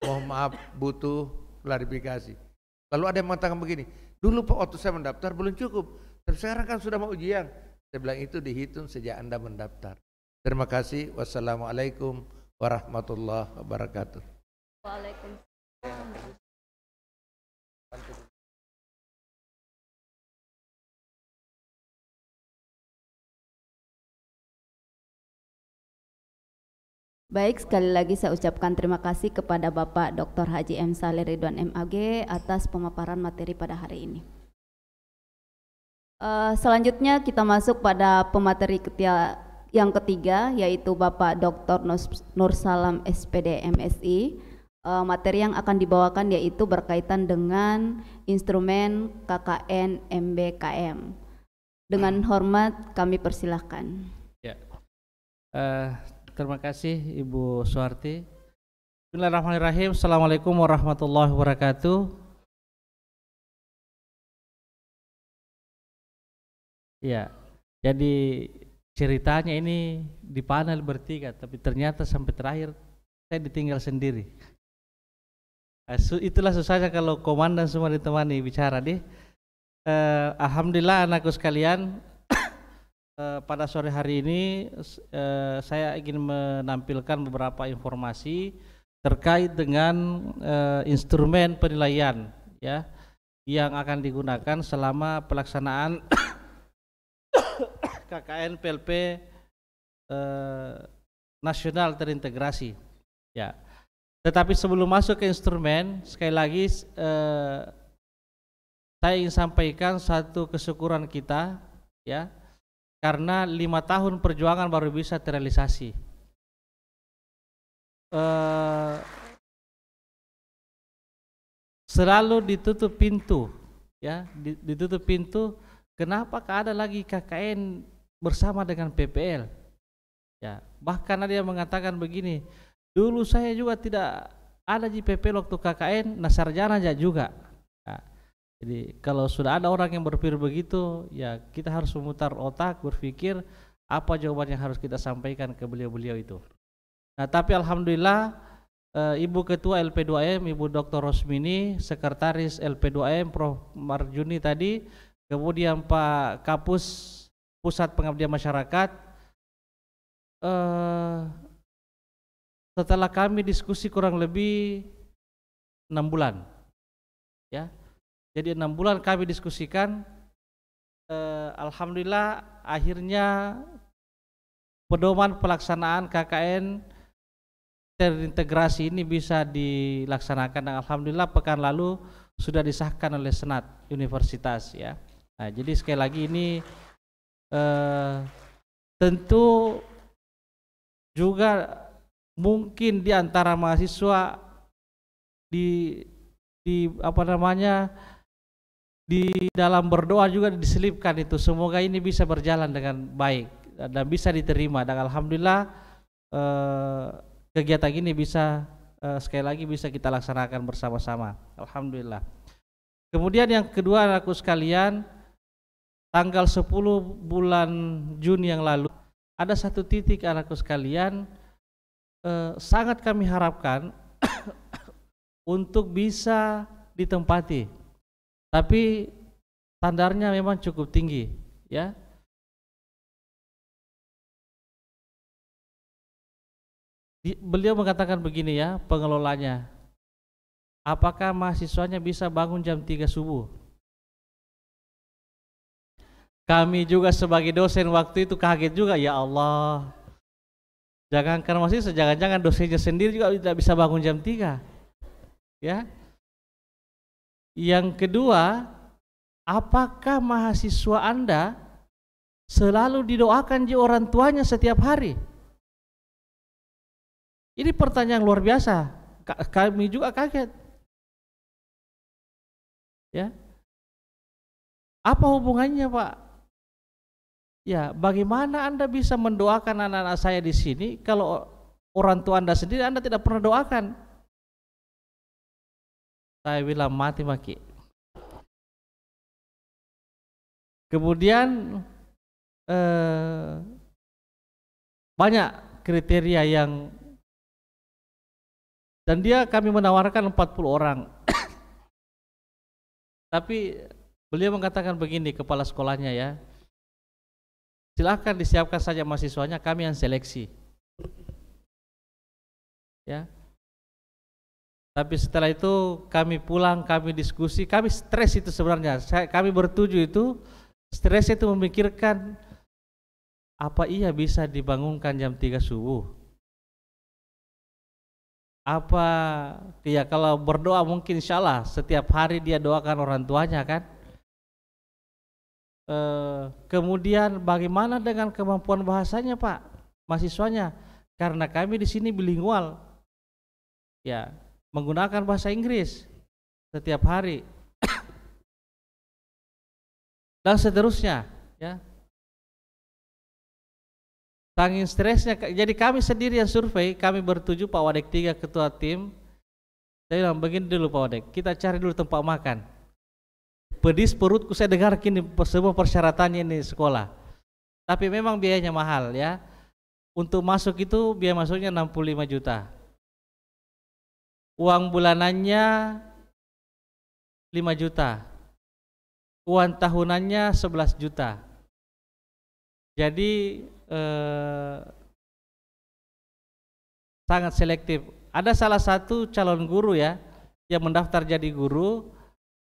mohon maaf butuh klarifikasi. Lalu ada yang mengatakan begini, dulu Pak waktu saya mendaftar belum cukup, tapi sekarang kan sudah mau ujian. Saya bilang itu dihitung sejak Anda mendaftar. Terima kasih. Wassalamualaikum warahmatullahi wabarakatuh. Waalaikumsalam. Baik, sekali lagi saya ucapkan terima kasih kepada Bapak Dr. Haji M. Saleh Ridwan MAG atas pemaparan materi pada hari ini. Selanjutnya kita masuk pada pemateri yang ketiga, yaitu Bapak Dr. Nur Salam SPD MSI. Materi yang akan dibawakan yaitu berkaitan dengan instrumen KKN MBKM. Dengan hormat kami persilahkan. Ya. Terima kasih Ibu Suharti. Bismillahirrahmanirrahim. Assalamualaikum warahmatullahi wabarakatuh. Ya, jadi ceritanya ini di panel bertiga, tapi ternyata sampai terakhir saya ditinggal sendiri. Itulah susahnya kalau komandan semua ditemani bicara deh. Alhamdulillah anakku sekalian. Pada sore hari ini saya ingin menampilkan beberapa informasi terkait dengan instrumen penilaian ya yang akan digunakan selama pelaksanaan KKN PLP nasional terintegrasi ya. Tetapi sebelum masuk ke instrumen, sekali lagi saya ingin sampaikan satu kesyukuran kita ya, karena 5 tahun perjuangan baru bisa terrealisasi. eh, selalu ditutup pintu, ya, ditutup pintu. Kenapa ada lagi KKN bersama dengan PPL? Ya, bahkan ada yang mengatakan begini, dulu saya juga tidak ada di PPL waktu KKN, nah sarjana aja juga. Ya, jadi kalau sudah ada orang yang berpikir begitu, ya kita harus memutar otak, berpikir apa jawaban yang harus kita sampaikan ke beliau-beliau itu. Nah, tapi alhamdulillah Ibu Ketua LP2M, Ibu Dr. Rosmini, Sekretaris LP2M, Prof. Marjuni tadi, kemudian Pak Kapus Pusat Pengabdian Masyarakat, setelah kami diskusi kurang lebih 6 bulan, ya. Jadi 6 bulan kami diskusikan, alhamdulillah akhirnya pedoman pelaksanaan KKN terintegrasi ini bisa dilaksanakan, dan alhamdulillah pekan lalu sudah disahkan oleh Senat Universitas, ya. Nah, jadi sekali lagi ini tentu juga mungkin di antara mahasiswa di apa namanya, di dalam berdoa juga diselipkan itu, semoga ini bisa berjalan dengan baik dan bisa diterima, dan alhamdulillah kegiatan ini bisa sekali lagi bisa kita laksanakan bersama-sama, alhamdulillah. Kemudian yang kedua, anakku sekalian, tanggal 10 bulan Juni yang lalu ada satu titik, anakku sekalian, sangat kami harapkan untuk bisa ditempati, tapi standarnya memang cukup tinggi, ya. Beliau mengatakan begini, ya, pengelolanya, apakah mahasiswanya bisa bangun jam 3 subuh? Kami juga sebagai dosen waktu itu kaget juga, ya Allah, jangankan mahasiswa, jangan-jangan dosennya sendiri juga tidak bisa bangun jam 3, ya. Yang kedua, apakah mahasiswa Anda selalu didoakan di orang tuanya setiap hari? Ini pertanyaan luar biasa, kami juga kaget, ya. Apa hubungannya, Pak? Ya, bagaimana Anda bisa mendoakan anak-anak saya di sini kalau orang tua Anda sendiri Anda tidak pernah doakan? Saya bilang mati-maki. Kemudian banyak kriteria yang, dan kami menawarkan 40 orang. Tapi beliau mengatakan begini, kepala sekolahnya, ya, silakan disiapkan saja mahasiswanya, kami yang seleksi, ya. Tapi setelah itu kami pulang, kami diskusi, kami stres itu sebenarnya. Kami bertujuh itu stres itu memikirkan apa iya bisa dibangunkan jam 3 subuh. Apa ya, kalau berdoa mungkin insya Allah setiap hari dia doakan orang tuanya, kan. Kemudian bagaimana dengan kemampuan bahasanya, Pak, mahasiswanya? Karena kami di sini bilingual, ya, menggunakan bahasa Inggris setiap hari dan seterusnya, ya. Saking stresnya, jadi kami sendiri yang survei, kami bertujuh, Pak Wadek 3 ketua tim. Saya bilang begini dulu, Pak Wadek, kita cari dulu tempat makan. Pedis perutku, saya dengar kini semua persyaratannya ini sekolah. Tapi memang biayanya mahal, ya. Untuk masuk itu biaya masuknya 65 juta. Uang bulanannya 5 juta. Uang tahunannya 11 juta. Jadi sangat selektif. Ada salah satu calon guru, ya, yang mendaftar jadi guru,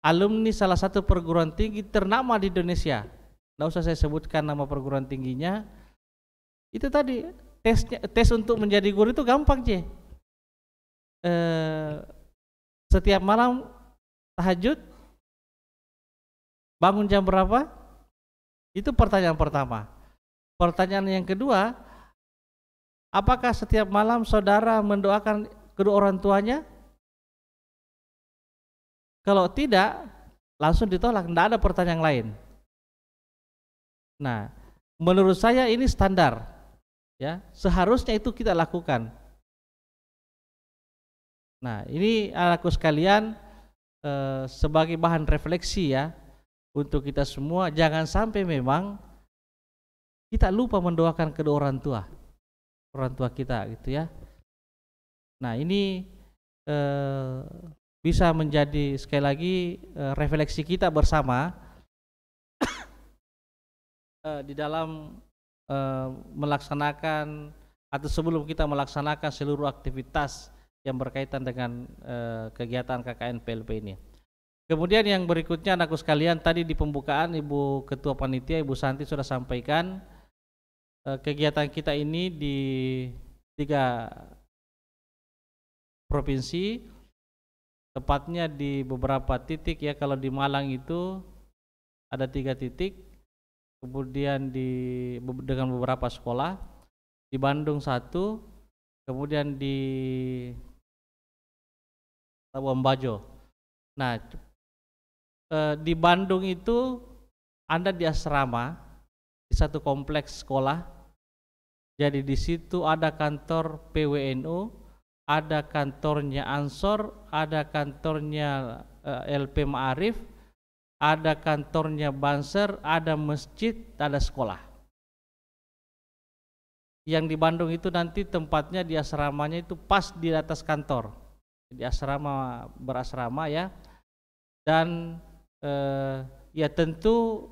alumni salah satu perguruan tinggi ternama di Indonesia. Nggak usah saya sebutkan nama perguruan tingginya. Itu tadi tes untuk menjadi guru itu gampang, C. Setiap malam tahajud, bangun jam berapa? Itu pertanyaan pertama. Pertanyaan yang kedua, apakah setiap malam saudara mendoakan kedua orang tuanya? Kalau tidak, langsung ditolak, tidak ada pertanyaan lain. Nah, menurut saya ini standar, ya, seharusnya itu kita lakukan. Nah, ini anakku sekalian, sebagai bahan refleksi ya untuk kita semua, jangan sampai memang kita lupa mendoakan kedua orang tua kita gitu ya. Nah, ini bisa menjadi sekali lagi refleksi kita bersama di dalam melaksanakan atau sebelum kita melaksanakan seluruh aktivitas yang berkaitan dengan kegiatan KKN PLP ini. Kemudian yang berikutnya anakku sekalian, tadi di pembukaan Ibu Ketua Panitia, Ibu Santi sudah sampaikan kegiatan kita ini di 3 provinsi, tepatnya di beberapa titik ya. Kalau di Malang itu ada 3 titik, kemudian dengan beberapa sekolah, di Bandung 1, kemudian di Labuan Bajo. Nah, di Bandung itu Anda di asrama di satu kompleks sekolah. Jadi di situ ada kantor PWNU, ada kantornya Ansor, ada kantornya LP Ma'arif, ada kantornya Banser, ada masjid, ada sekolah. Yang di Bandung itu nanti tempatnya di asramanya itu pas di atas kantor, di asrama berasrama ya. Dan ya tentu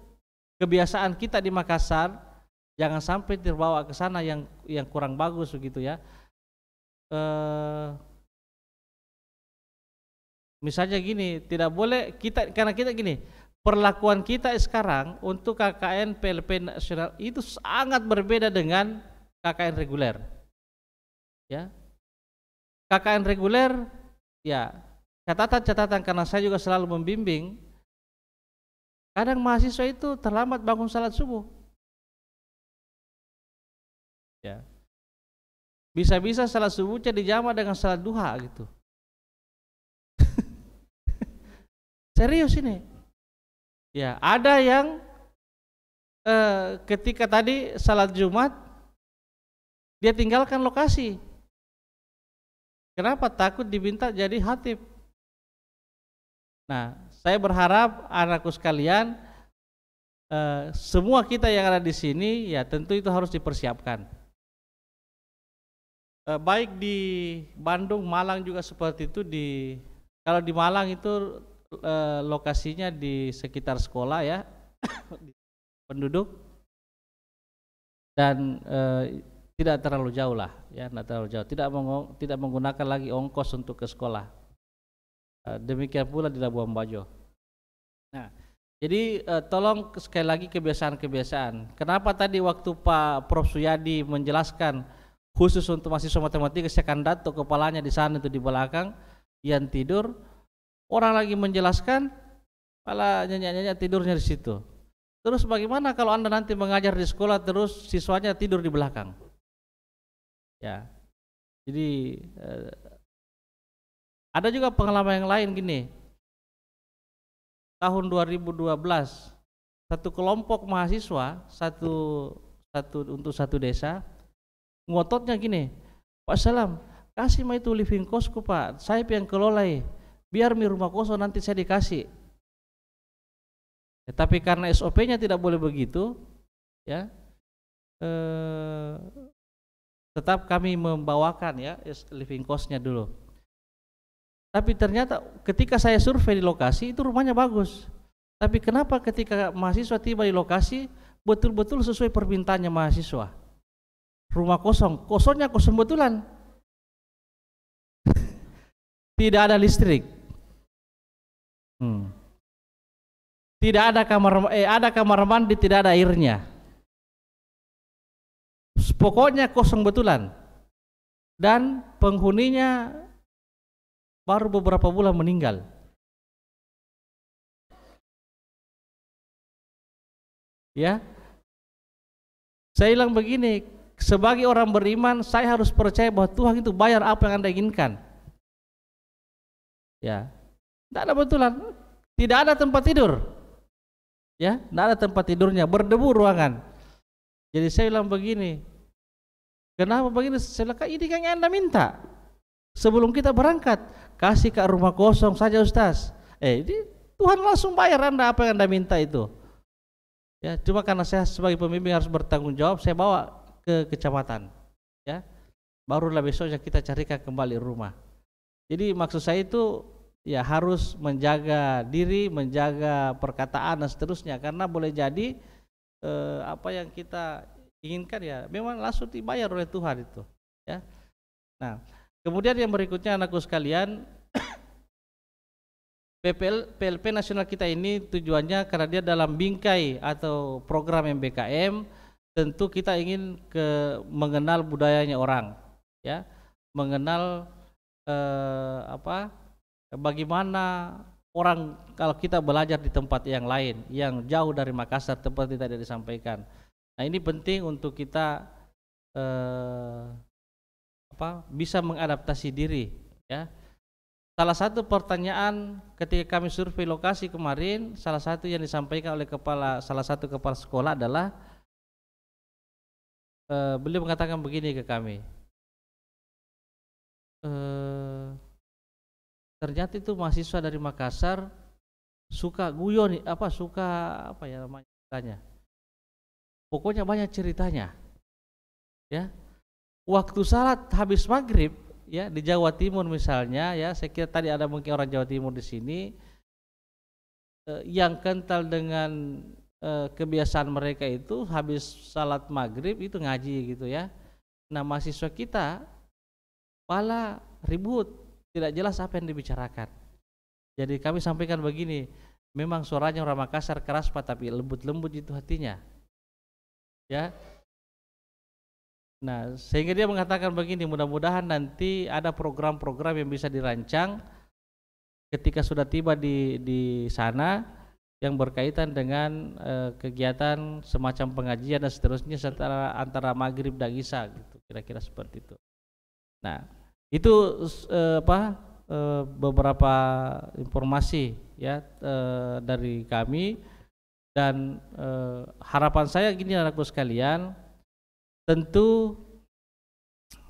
kebiasaan kita di Makassar jangan sampai terbawa ke sana yang kurang bagus begitu ya. Misalnya gini, tidak boleh karena kita gini, perlakuan kita sekarang untuk KKN PLP nasional itu sangat berbeda dengan KKN reguler. Ya. KKN reguler ya, catatan karena saya juga selalu membimbing, kadang mahasiswa itu terlambat bangun salat subuh. Ya. Bisa-bisa salat subuhnya dijama dengan salat duha gitu. Serius ini. Ya, ada yang ketika tadi salat Jumat dia tinggalkan lokasi. Kenapa? Takut diminta jadi khatib. Nah, saya berharap anakku sekalian, semua kita yang ada di sini ya tentu itu harus dipersiapkan. Baik di Bandung, Malang juga seperti itu. Kalau di Malang itu lokasinya di sekitar sekolah ya, penduduk, dan tidak terlalu jauh lah ya, tidak terlalu jauh. Tidak menggunakan lagi ongkos untuk ke sekolah. Demikian pula di Labuan Bajo. Nah, jadi tolong sekali lagi kebiasaan-kebiasaan. Kenapa tadi waktu Pak Prof Suyadi menjelaskan khusus untuk mahasiswa matematika, saya akan dato kepalanya di sana itu di belakang yang tidur, orang lagi menjelaskan malah nyanyi-nyanyi tidurnya di situ. Terus bagaimana kalau Anda nanti mengajar di sekolah terus siswanya tidur di belakang? Ya. Jadi ada juga pengalaman yang lain gini. Tahun 2012 satu kelompok mahasiswa untuk satu desa ngototnya gini, Pak Salam, kasih mah itu living costku Pak, saya yang kelola, biar mi rumah kosong nanti saya dikasih. Ya, tapi karena SOP-nya tidak boleh begitu, ya, tetap kami membawakan ya living cost-nya dulu. Tapi ternyata ketika saya survei di lokasi itu rumahnya bagus. Tapi kenapa ketika mahasiswa tiba di lokasi betul-betul sesuai permintaannya mahasiswa? Rumah kosongnya kosong betulan. Tidak ada listrik. Tidak ada ada kamar mandi, tidak ada airnya. Pokoknya kosong betulan. Dan penghuninya baru beberapa bulan meninggal. Ya. Saya bilang begini, sebagai orang beriman saya harus percaya bahwa Tuhan itu bayar apa yang Anda inginkan. Ya, tidak ada betulan, tidak ada tempat tidur. Ya, tidak ada tempat tidurnya, berdebu ruangan. Jadi saya bilang begini, kenapa begini? Saya bilang, ini kan yang Anda minta. Sebelum kita berangkat, kasih ke rumah kosong saja Ustaz. Ini Tuhan langsung bayar Anda apa yang Anda minta itu. Ya, cuma karena saya sebagai pembimbing harus bertanggung jawab, saya bawa ke kecamatan. Ya, barulah besoknya kita carikan kembali rumah. Jadi maksud saya itu ya harus menjaga diri, menjaga perkataan dan seterusnya, karena boleh jadi apa yang kita inginkan ya memang langsung dibayar oleh Tuhan itu. Ya. Nah, kemudian yang berikutnya anakku sekalian, PLP nasional kita ini tujuannya karena dia dalam bingkai atau program MBKM, tentu kita ingin mengenal budayanya orang, ya, mengenal bagaimana orang kalau kita belajar di tempat yang lain yang jauh dari Makassar, tempat yang tadi disampaikan. Nah, ini penting untuk kita bisa mengadaptasi diri, ya. Salah satu pertanyaan ketika kami survei lokasi kemarin, salah satu yang disampaikan oleh salah satu kepala sekolah adalah beliau mengatakan begini ke kami, ternyata itu mahasiswa dari Makassar suka guyon, pokoknya banyak ceritanya, ya. Waktu salat habis maghrib, ya, di Jawa Timur misalnya, ya, saya kira tadi ada mungkin orang Jawa Timur di sini yang kental dengan kebiasaan mereka itu habis salat maghrib itu ngaji gitu, ya. Nah, mahasiswa kita malah ribut, tidak jelas apa yang dibicarakan. Jadi kami sampaikan begini, memang suaranya orang Makassar keras Pak, tapi lembut-lembut itu hatinya, ya. Nah, sehingga dia mengatakan begini, mudah-mudahan nanti ada program-program yang bisa dirancang ketika sudah tiba di sana yang berkaitan dengan kegiatan semacam pengajian dan seterusnya antara maghrib dan isya gitu, kira-kira seperti itu. Nah, itu beberapa informasi, ya, dari kami, dan harapan saya gini anakku sekalian, tentu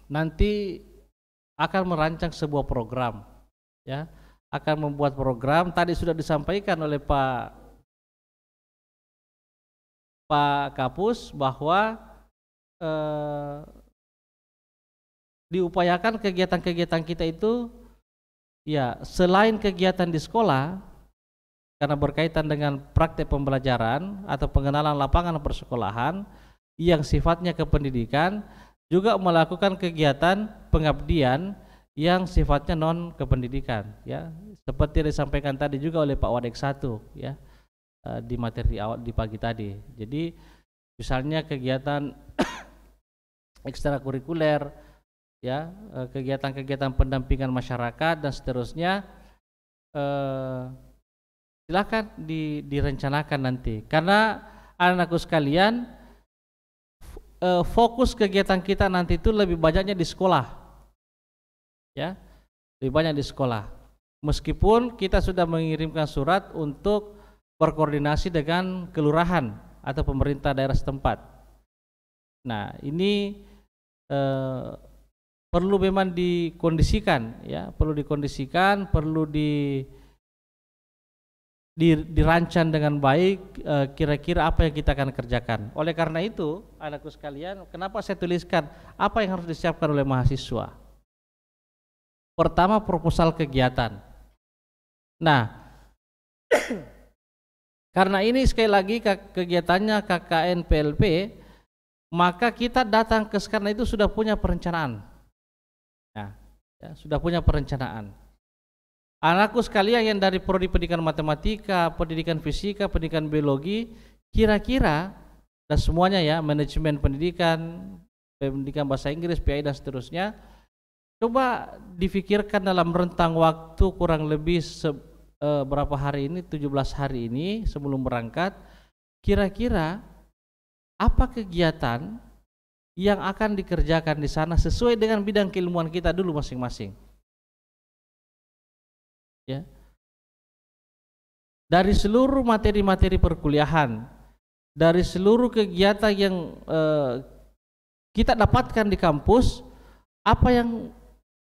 nanti akan merancang sebuah program, ya, akan membuat program. Tadi sudah disampaikan oleh Pak Kapus bahwa diupayakan kegiatan-kegiatan kita itu, ya, selain kegiatan di sekolah karena berkaitan dengan praktek pembelajaran atau pengenalan lapangan persekolahan yang sifatnya kependidikan, juga melakukan kegiatan pengabdian yang sifatnya non kependidikan, ya, seperti yang disampaikan tadi juga oleh Pak Wadek 1, ya, di materi awal di pagi tadi. Jadi misalnya kegiatan ekstrakurikuler, ya, kegiatan-kegiatan pendampingan masyarakat dan seterusnya, silakan direncanakan nanti, karena anak-anakku sekalian, fokus kegiatan kita nanti itu lebih banyaknya di sekolah, ya, lebih banyak di sekolah. Meskipun kita sudah mengirimkan surat untuk berkoordinasi dengan kelurahan atau pemerintah daerah setempat. Nah, ini perlu memang dikondisikan, ya, perlu dikondisikan, perlu dirancang dengan baik, kira-kira apa yang kita akan kerjakan. Oleh karena itu, anakku sekalian, kenapa saya tuliskan apa yang harus disiapkan oleh mahasiswa? Pertama, proposal kegiatan. Nah, karena ini sekali lagi kegiatannya KKN PLP, maka kita datang ke sekarang itu sudah punya perencanaan. Nah, ya, sudah punya perencanaan. Anakku sekalian yang dari prodi pendidikan matematika, pendidikan fisika, pendidikan biologi, kira-kira dan semuanya, ya, manajemen pendidikan, pendidikan bahasa Inggris, PI dan seterusnya, coba difikirkan dalam rentang waktu kurang lebih berapa hari ini, 17 hari ini sebelum berangkat, kira-kira apa kegiatan yang akan dikerjakan di sana sesuai dengan bidang keilmuan kita dulu masing-masing. Ya. Dari seluruh materi-materi perkuliahan, dari seluruh kegiatan yang kita dapatkan di kampus, apa yang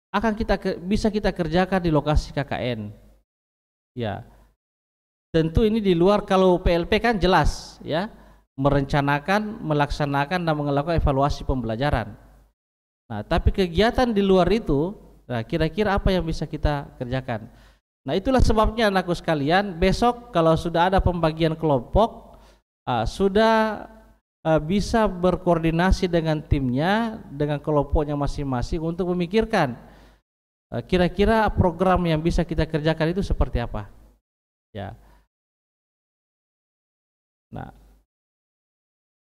akan bisa kita kerjakan di lokasi KKN. Ya. Tentu ini di luar, kalau PLP kan jelas ya, merencanakan, melaksanakan dan melakukan evaluasi pembelajaran. Nah, tapi kegiatan di luar itu, nah kira-kira apa yang bisa kita kerjakan? Nah, itulah sebabnya anakku sekalian, besok kalau sudah ada pembagian kelompok, sudah bisa berkoordinasi dengan timnya, dengan kelompoknya masing-masing untuk memikirkan kira-kira program yang bisa kita kerjakan itu seperti apa. Ya. Nah,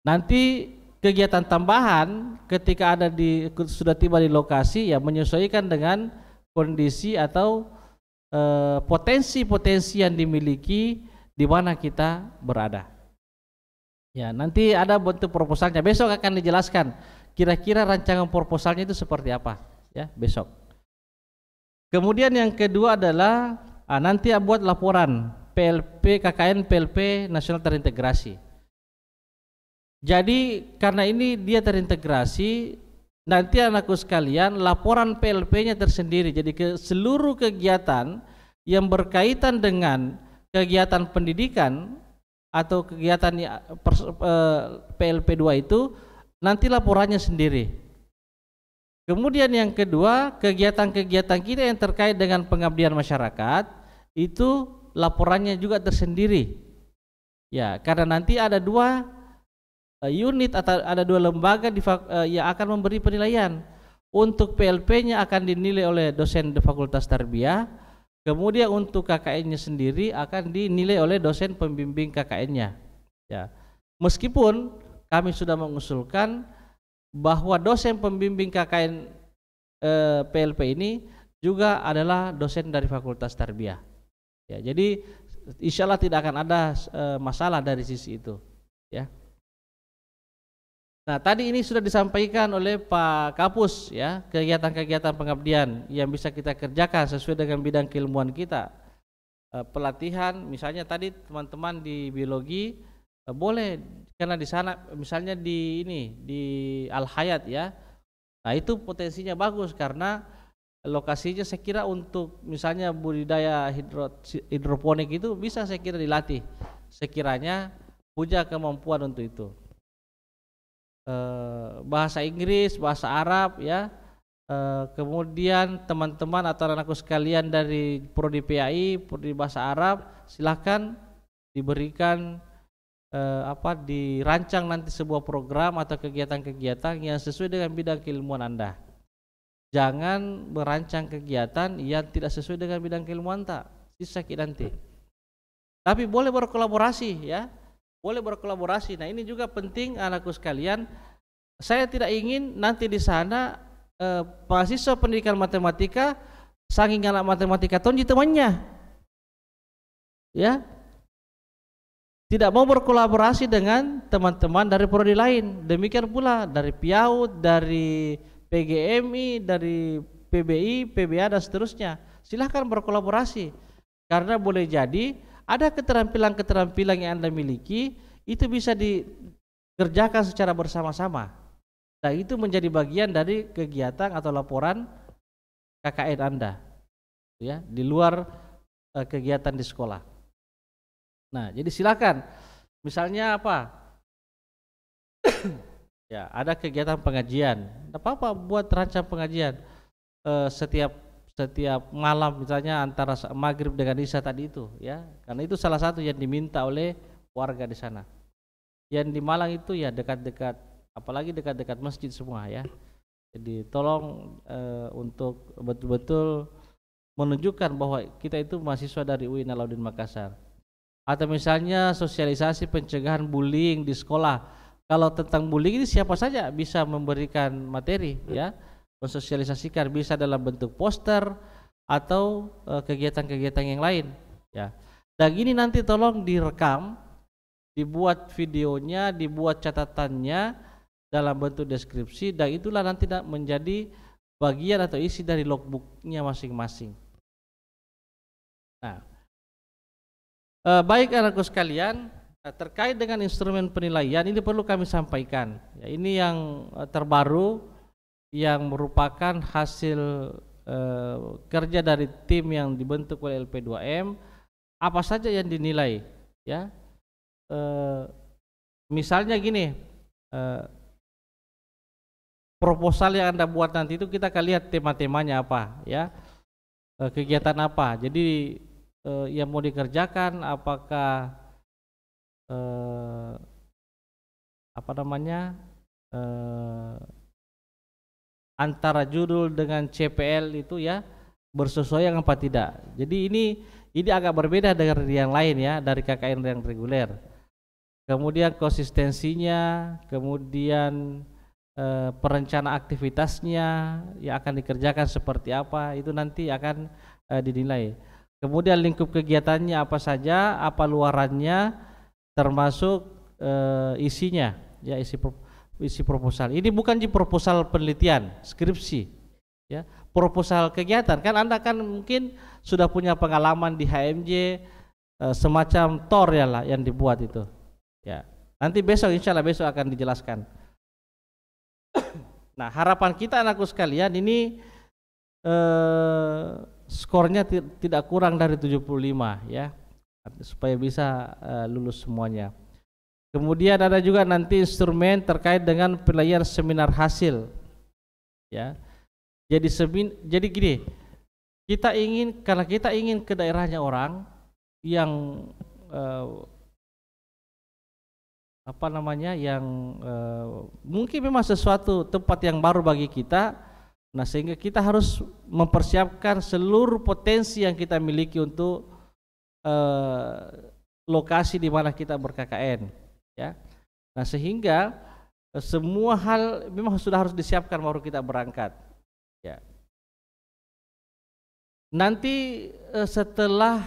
nanti kegiatan tambahan ketika sudah tiba di lokasi ya menyesuaikan dengan kondisi atau potensi-potensi yang dimiliki di mana kita berada. Ya, nanti ada bentuk proposalnya. Besok akan dijelaskan kira-kira rancangan proposalnya itu seperti apa ya, besok. Kemudian yang kedua adalah nanti buat laporan PLP KKN PLP nasional terintegrasi. Jadi karena ini dia terintegrasi, nanti anakku sekalian laporan PLP-nya tersendiri. Jadi seluruh kegiatan yang berkaitan dengan kegiatan pendidikan atau kegiatan PLP 2 itu nanti laporannya sendiri. Kemudian yang kedua, kegiatan-kegiatan kita yang terkait dengan pengabdian masyarakat itu laporannya juga tersendiri. Ya, karena nanti ada 2 unit atau ada 2 lembaga yang akan memberi penilaian. Untuk PLP-nya akan dinilai oleh dosen di Fakultas Tarbiyah, kemudian untuk KKN-nya sendiri akan dinilai oleh dosen pembimbing KKN-nya. Ya. Meskipun kami sudah mengusulkan bahwa dosen pembimbing KKN PLP ini juga adalah dosen dari Fakultas Tarbiyah. Ya, jadi insya Allah tidak akan ada masalah dari sisi itu. Ya. Nah, tadi ini sudah disampaikan oleh Pak Kapus ya, kegiatan-kegiatan pengabdian yang bisa kita kerjakan sesuai dengan bidang keilmuan kita. Pelatihan, misalnya tadi teman-teman di biologi boleh, karena di sana misalnya di Al Hayat ya. Nah, itu potensinya bagus karena lokasinya saya kira untuk misalnya budidaya hidroponik itu bisa saya kira dilatih sekiranya punya kemampuan untuk itu. Bahasa Inggris, bahasa Arab ya, kemudian teman-teman atau anakku sekalian dari Prodi PAI, Prodi Bahasa Arab, silahkan diberikan dirancang nanti sebuah program atau kegiatan-kegiatan yang sesuai dengan bidang keilmuan Anda. Jangan merancang kegiatan yang tidak sesuai dengan bidang keilmuan Anda, sakit nanti. Tapi boleh berkolaborasi ya. Boleh berkolaborasi. Nah, ini juga penting anakku sekalian. Saya tidak ingin nanti di sana mahasiswa pendidikan matematika saking anak matematika tonji temannya. Ya. Tidak mau berkolaborasi dengan teman-teman dari prodi lain. Demikian pula dari PIAUD, dari PGMI, dari PBI, PBA dan seterusnya. Silahkan berkolaborasi. Karena boleh jadi ada keterampilan-keterampilan yang Anda miliki itu bisa dikerjakan secara bersama-sama. Nah, itu menjadi bagian dari kegiatan atau laporan KKN Anda, ya, di luar kegiatan di sekolah. Nah, jadi silakan. Misalnya apa? Ya, ada kegiatan pengajian. Tidak apa-apa buat rancang pengajian setiap malam misalnya antara maghrib dengan isya tadi itu ya, karena itu salah satu yang diminta oleh warga di sana. Yang di Malang itu ya dekat-dekat, apalagi dekat-dekat masjid semua ya. Jadi tolong untuk betul-betul menunjukkan bahwa kita itu mahasiswa dari UIN Alauddin Makassar. Atau misalnya sosialisasi pencegahan bullying di sekolah. Kalau tentang bullying ini siapa saja bisa memberikan materi ya. Mensosialisasikan, bisa dalam bentuk poster atau kegiatan-kegiatan yang lain ya. Dan ini nanti tolong direkam, dibuat videonya, dibuat catatannya dalam bentuk deskripsi, dan itulah nanti menjadi bagian atau isi dari logbooknya masing-masing. Nah, baik anakku sekalian, terkait dengan instrumen penilaian ini perlu kami sampaikan. Ya, ini yang terbaru yang merupakan hasil kerja dari tim yang dibentuk oleh LP2M. Apa saja yang dinilai, ya? Misalnya gini, proposal yang Anda buat nanti itu kita akan lihat tema-temanya apa, ya, kegiatan apa. Jadi yang mau dikerjakan apakah apa namanya antara judul dengan CPL itu ya bersesuaian apa tidak. Jadi ini agak berbeda dengan yang lain ya, dari KKN yang reguler. Kemudian konsistensinya, kemudian perencanaan aktivitasnya yang akan dikerjakan seperti apa, itu nanti akan dinilai. Kemudian lingkup kegiatannya apa saja, apa luarannya, termasuk isinya, ya, isi proposal. Ini bukan di proposal penelitian, skripsi, ya, proposal kegiatan. Kan Anda kan mungkin sudah punya pengalaman di HMJ, semacam TOR ya lah yang dibuat itu, ya. Nanti besok, insya Allah besok akan dijelaskan. Nah, harapan kita anakku sekalian ini skornya tidak kurang dari 75 ya, supaya bisa lulus semuanya. Kemudian ada juga nanti instrumen terkait dengan penilaian seminar hasil, ya. Jadi gini, karena kita ingin ke daerahnya orang yang apa namanya, yang mungkin memang sesuatu tempat yang baru bagi kita. Nah, sehingga kita harus mempersiapkan seluruh potensi yang kita miliki untuk lokasi di mana kita ber-KKN, ya. Nah, sehingga semua hal memang sudah harus disiapkan baru kita berangkat, ya. Nanti setelah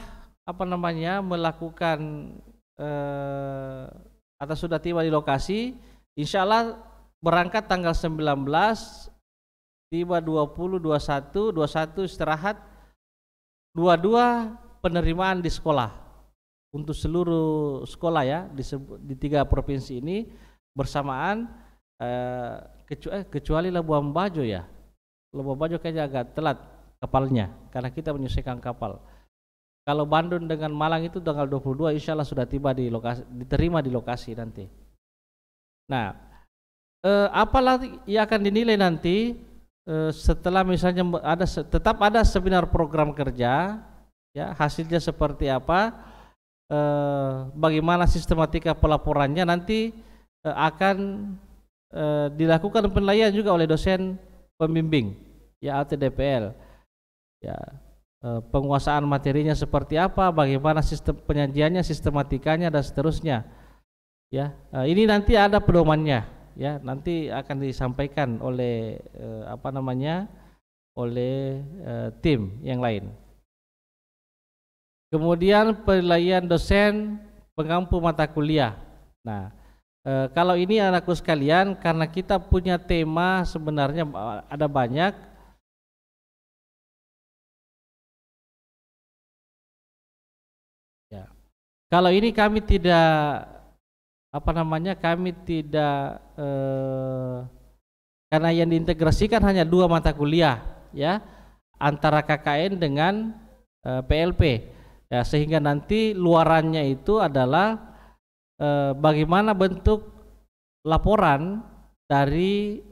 apa namanya melakukan atau sudah tiba di lokasi, insya Allah berangkat tanggal 19, tiba 20, 21 istirahat, 22 penerimaan di sekolah untuk seluruh sekolah ya di 3 provinsi ini bersamaan, kecuali Labuan Bajo ya. Labuan Bajo kayaknya agak telat kapalnya karena kita menyesuaikan kapal. Kalau Bandung dengan Malang itu tanggal 22 insya Allah sudah tiba di lokasi, diterima di lokasi nanti. Nah, apalah yang akan dinilai nanti setelah misalnya tetap ada seminar program kerja, ya, hasilnya seperti apa, bagaimana sistematika pelaporannya, nanti akan dilakukan penilaian juga oleh dosen pembimbing, ya, atau DPL, ya. Penguasaan materinya seperti apa, bagaimana sistem penyajiannya, sistematikanya dan seterusnya, ya. Ini nanti ada pedomannya, ya, nanti akan disampaikan oleh apa namanya oleh tim yang lain. Kemudian penilaian dosen pengampu mata kuliah. Nah, kalau ini anakku sekalian, karena kita punya tema sebenarnya ada banyak. Ya. Kalau ini kami tidak apa namanya, kami tidak karena yang diintegrasikan hanya 2 mata kuliah, ya, antara KKN dengan PLP, ya, sehingga nanti luarannya itu adalah bagaimana bentuk laporan dari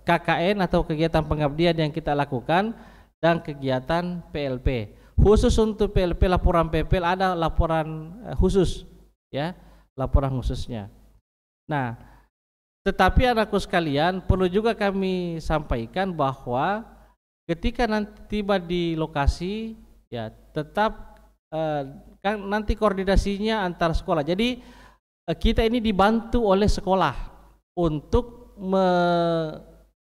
KKN atau kegiatan pengabdian yang kita lakukan dan kegiatan PLP. Khusus untuk PLP, laporan PPL ada laporan khusus, ya, laporan khususnya. Nah, tetapi anakku sekalian, perlu juga kami sampaikan bahwa ketika nanti tiba di lokasi, ya, tetap kan nanti koordinasinya antar sekolah. Jadi kita ini dibantu oleh sekolah untuk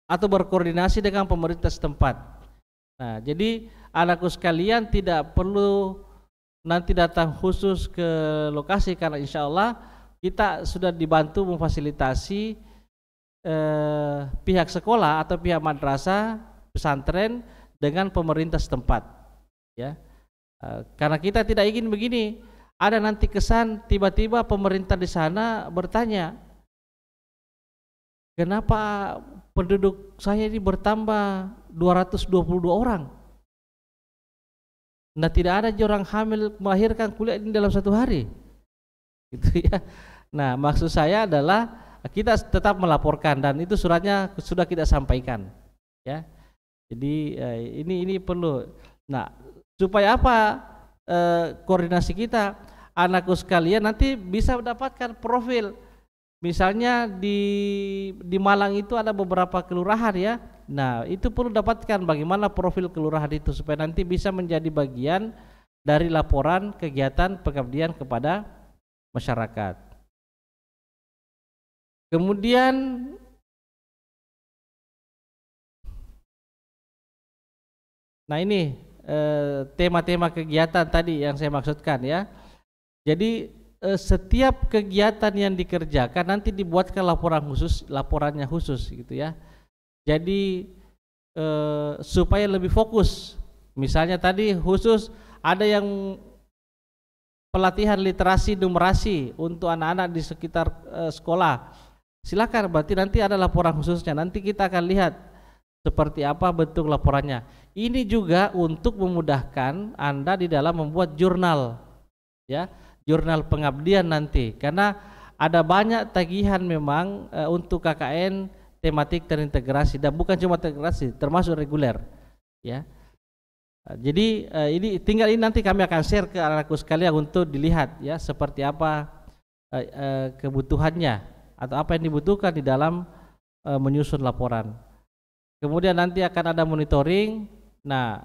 atau berkoordinasi dengan pemerintah setempat. Nah, jadi anakku sekalian tidak perlu nanti datang khusus ke lokasi, karena insya Allah kita sudah dibantu memfasilitasi pihak sekolah atau pihak madrasah pesantren dengan pemerintah setempat, ya. Karena kita tidak ingin begini, ada nanti kesan tiba-tiba pemerintah di sana bertanya, kenapa penduduk saya ini bertambah 222 orang? Nah, tidak ada orang hamil melahirkan kuliah ini dalam 1 hari, gitu ya. Nah, maksud saya adalah kita tetap melaporkan dan itu suratnya sudah kita sampaikan, ya. Jadi ini perlu. Nah, supaya apa? Koordinasi kita, anakku sekalian nanti bisa mendapatkan profil. Misalnya di Malang itu ada beberapa kelurahan, ya. Nah, itu perlu dapatkan bagaimana profil kelurahan itu supaya nanti bisa menjadi bagian dari laporan kegiatan pengabdian kepada masyarakat. Kemudian nah ini tema-tema kegiatan tadi yang saya maksudkan, ya. Jadi setiap kegiatan yang dikerjakan nanti dibuatkan laporannya khusus gitu, ya. Jadi supaya lebih fokus. Misalnya tadi khusus ada yang pelatihan literasi numerasi untuk anak-anak di sekitar sekolah. Silakan, berarti nanti ada laporan khususnya. Nanti kita akan lihat seperti apa bentuk laporannya. Ini juga untuk memudahkan Anda di dalam membuat jurnal, ya, jurnal pengabdian nanti. Karena ada banyak tagihan memang untuk KKN tematik terintegrasi dan bukan cuma terintegrasi, termasuk reguler, ya. Jadi ini tinggal ini nanti kami akan share ke anakku sekalian untuk dilihat, ya, seperti apa kebutuhannya atau apa yang dibutuhkan di dalam menyusun laporan. Kemudian nanti akan ada monitoring. Nah,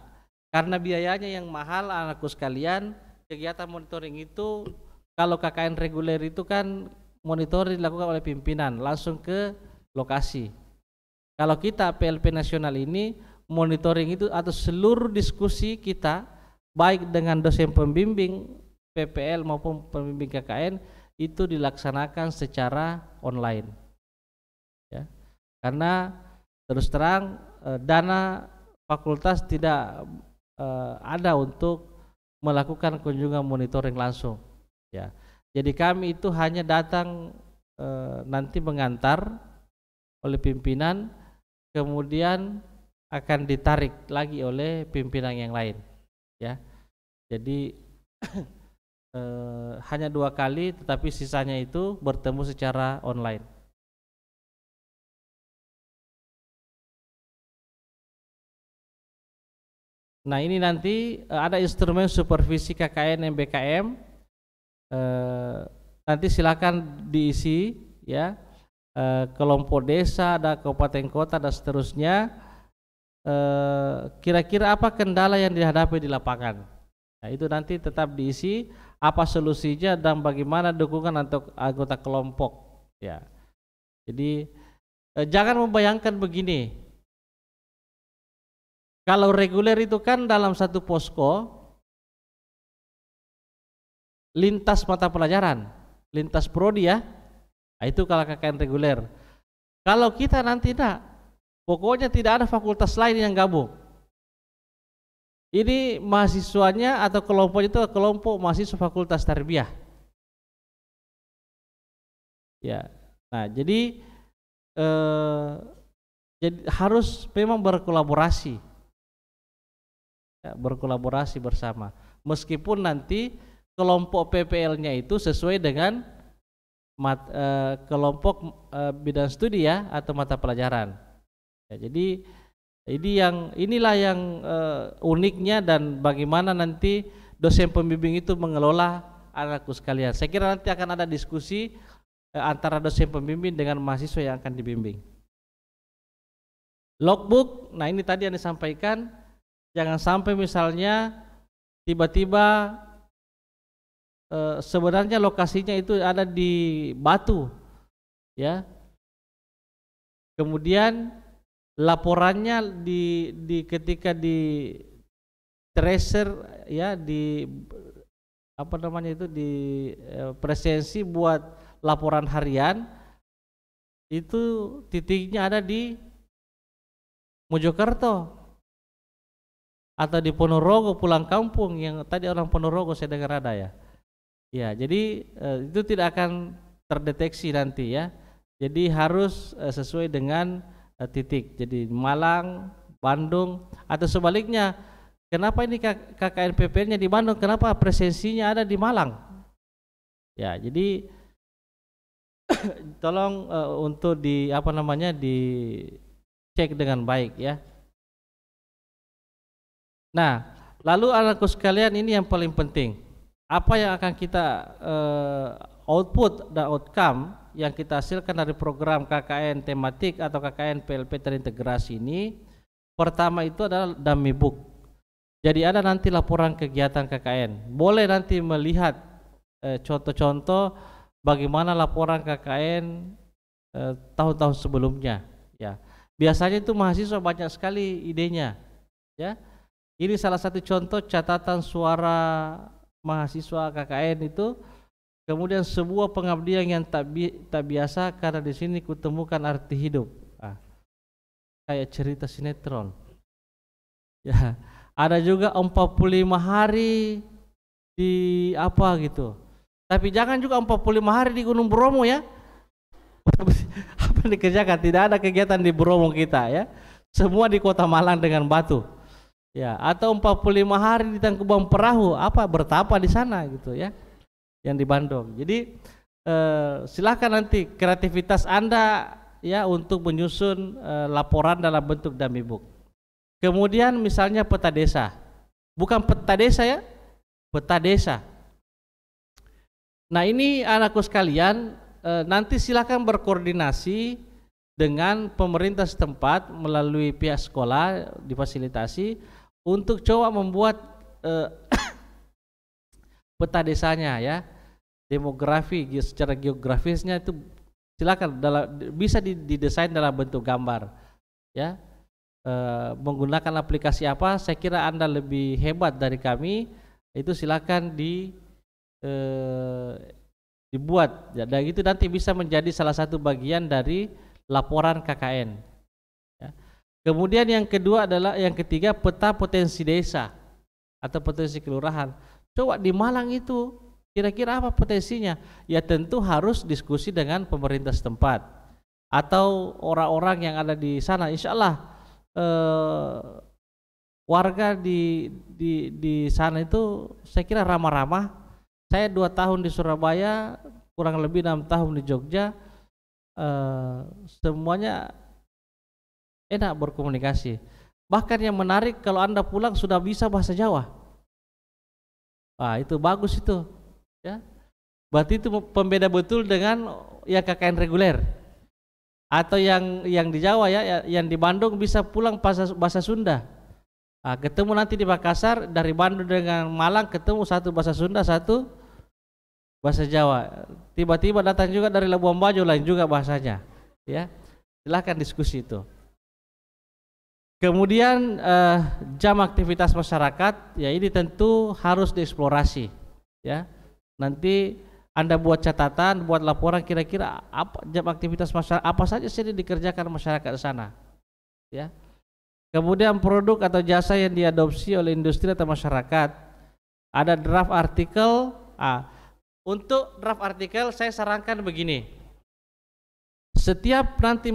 karena biayanya yang mahal anakku sekalian, kegiatan monitoring itu kalau KKN reguler itu kan monitoring dilakukan oleh pimpinan langsung ke lokasi. Kalau kita PLP nasional ini monitoring itu atau seluruh diskusi kita baik dengan dosen pembimbing PPL maupun pembimbing KKN itu dilaksanakan secara online, ya. Karena terus terang dana fakultas tidak ada untuk melakukan kunjungan monitoring langsung, ya. Jadi kami itu hanya datang nanti mengantar oleh pimpinan, kemudian akan ditarik lagi oleh pimpinan yang lain, ya. Jadi hanya 2 kali, tetapi sisanya itu bertemu secara online. Nah, ini nanti ada instrumen supervisi KKN MBKM. Nanti silakan diisi, ya. Kelompok desa, ada kabupaten kota dan seterusnya. Kira-kira apa kendala yang dihadapi di lapangan? Nah, itu nanti tetap diisi apa solusinya dan bagaimana dukungan untuk anggota kelompok, ya. Jadi jangan membayangkan begini. Kalau reguler itu kan dalam satu posko lintas mata pelajaran, lintas prodi, ya. Nah, itu kalau KKN reguler. Kalau kita nanti tidak, pokoknya tidak ada fakultas lain yang gabung. Ini mahasiswanya atau kelompok itu kelompok mahasiswa fakultas tarbiyah, ya. Nah, jadi harus memang berkolaborasi, ya, berkolaborasi bersama. Meskipun nanti kelompok PPL-nya itu sesuai dengan kelompok bidang studi, ya, atau mata pelajaran. Ya, jadi inilah yang uniknya dan bagaimana nanti dosen pembimbing itu mengelola anakku sekalian. Saya kira nanti akan ada diskusi antara dosen pembimbing dengan mahasiswa yang akan dibimbing. Logbook, nah ini tadi yang disampaikan, jangan sampai misalnya tiba-tiba sebenarnya lokasinya itu ada di Batu, ya. Kemudian laporannya ketika di tracer, ya, di apa namanya itu di presensi buat laporan harian, itu titiknya ada di Mojokerto atau di Ponorogo pulang kampung, yang tadi orang Ponorogo saya dengar ada ya. Ya, jadi itu tidak akan terdeteksi nanti ya. Jadi harus sesuai dengan titik. Jadi Malang, Bandung, atau sebaliknya. Kenapa ini KKN PPN-nya di Bandung? Kenapa presensinya ada di Malang? Ya, jadi tolong untuk dicek dengan baik ya. Nah, lalu anakku sekalian, ini yang paling penting. Apa yang akan kita output dan outcome yang kita hasilkan dari program KKN tematik atau KKN PLP terintegrasi ini? Pertama itu adalah dummy book. Jadi ada nanti laporan kegiatan KKN. Boleh nanti melihat contoh-contoh bagaimana laporan KKN tahun-tahun sebelumnya. Ya, biasanya itu mahasiswa banyak sekali idenya. Ya, ini salah satu contoh catatan suara mahasiswa KKN itu. Kemudian sebuah pengabdian yang tak biasa karena di sini kutemukan arti hidup. Kayak cerita sinetron. Ya, ada juga 45 hari di apa gitu. Tapi jangan juga 45 hari di Gunung Bromo ya. Apa yang dikerjakan? Tidak ada kegiatan di Bromo kita ya. Semua di Kota Malang dengan Batu. Ya, atau 45 hari di Tangkuban Perahu, apa bertapa di sana gitu ya. Yang di Bandung. Jadi silakan nanti kreativitas Anda ya untuk menyusun laporan dalam bentuk dummy book. Kemudian misalnya peta desa. Bukan peta desa ya, peta desa. Nah, ini anakku sekalian, nanti silakan berkoordinasi dengan pemerintah setempat melalui pihak sekolah difasilitasi untuk coba membuat peta desanya ya, demografi secara geografisnya itu silakan bisa didesain dalam bentuk gambar ya, menggunakan aplikasi apa, saya kira Anda lebih hebat dari kami, itu silakan dibuat ya, dan itu nanti bisa menjadi salah satu bagian dari laporan KKN ya. Kemudian yang ketiga peta potensi desa atau potensi kelurahan. Coba di Malang itu kira-kira apa potensinya? Ya tentu harus diskusi dengan pemerintah setempat atau orang-orang yang ada di sana. Insya Allah warga di sana itu saya kira ramah-ramah. Saya 2 tahun di Surabaya, kurang lebih 6 tahun di Jogja, semuanya enak berkomunikasi. Bahkan yang menarik kalau Anda pulang sudah bisa bahasa Jawa. Wah, itu bagus itu ya. Berarti itu pembeda betul dengan ya KKN reguler. Atau yang di Jawa ya, yang di Bandung bisa pulang bahasa Sunda. Nah, ketemu nanti di Makassar, dari Bandung dengan Malang ketemu satu bahasa Sunda, satu bahasa Jawa. Tiba-tiba datang juga dari Labuan Bajo, lain juga bahasanya. Ya, silakan diskusi itu. Kemudian jam aktivitas masyarakat, ya ini tentu harus dieksplorasi. Ya, nanti Anda buat catatan, buat laporan kira-kira apa jam aktivitas masyarakat, apa saja sih dikerjakan masyarakat di sana. Ya. Kemudian produk atau jasa yang diadopsi oleh industri atau masyarakat. Ada draft artikel. Untuk draft artikel saya sarankan begini. Setiap nanti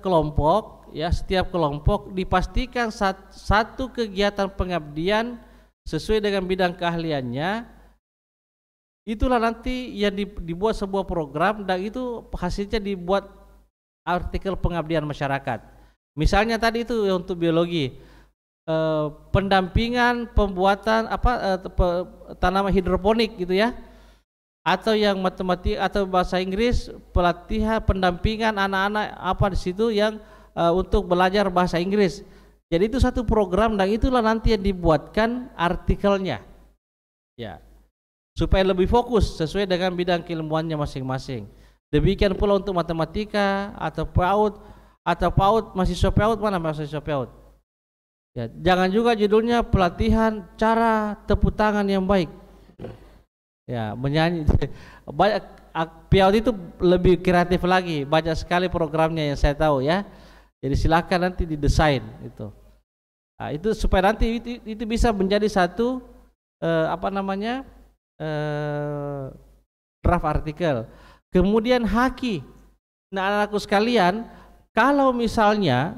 kelompok, ya setiap kelompok dipastikan satu kegiatan pengabdian sesuai dengan bidang keahliannya. Itulah nanti yang dibuat sebuah program dan itu hasilnya dibuat artikel pengabdian masyarakat. Misalnya tadi itu untuk biologi, pendampingan pembuatan tanaman hidroponik gitu ya, atau yang matematik atau bahasa Inggris, pelatihan pendampingan anak-anak apa di situ yang untuk belajar bahasa Inggris. Jadi itu satu program dan itulah nanti yang dibuatkan artikelnya. Ya. Supaya lebih fokus sesuai dengan bidang keilmuannya masing-masing. Demikian pula untuk matematika atau PAUD, mahasiswa PAUD, mana mahasiswa PAUD? Ya, jangan juga judulnya pelatihan cara tepuk tangan yang baik. Ya, menyanyi banyak PIAUD itu lebih kreatif lagi, banyak sekali programnya yang saya tahu ya. Jadi silakan nanti didesain itu. Nah, itu supaya nanti itu bisa menjadi satu draft artikel. Kemudian haki. Nah, anak-anakku sekalian, kalau misalnya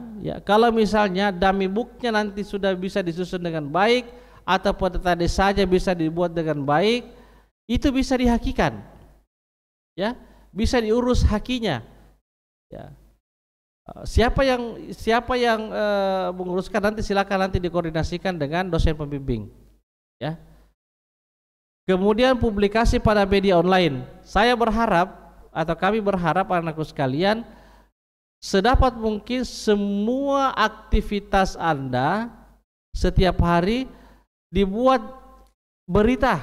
dummy booknya nanti sudah bisa disusun dengan baik atau tadi saja bisa dibuat dengan baik, itu bisa dihakikan, ya, bisa diurus hakinya, ya. Siapa yang menguruskan nanti silakan nanti dikoordinasikan dengan dosen pembimbing, ya. Kemudian publikasi pada media online. Saya berharap atau kami berharap anakku sekalian, sedapat mungkin semua aktivitas Anda setiap hari dibuat berita,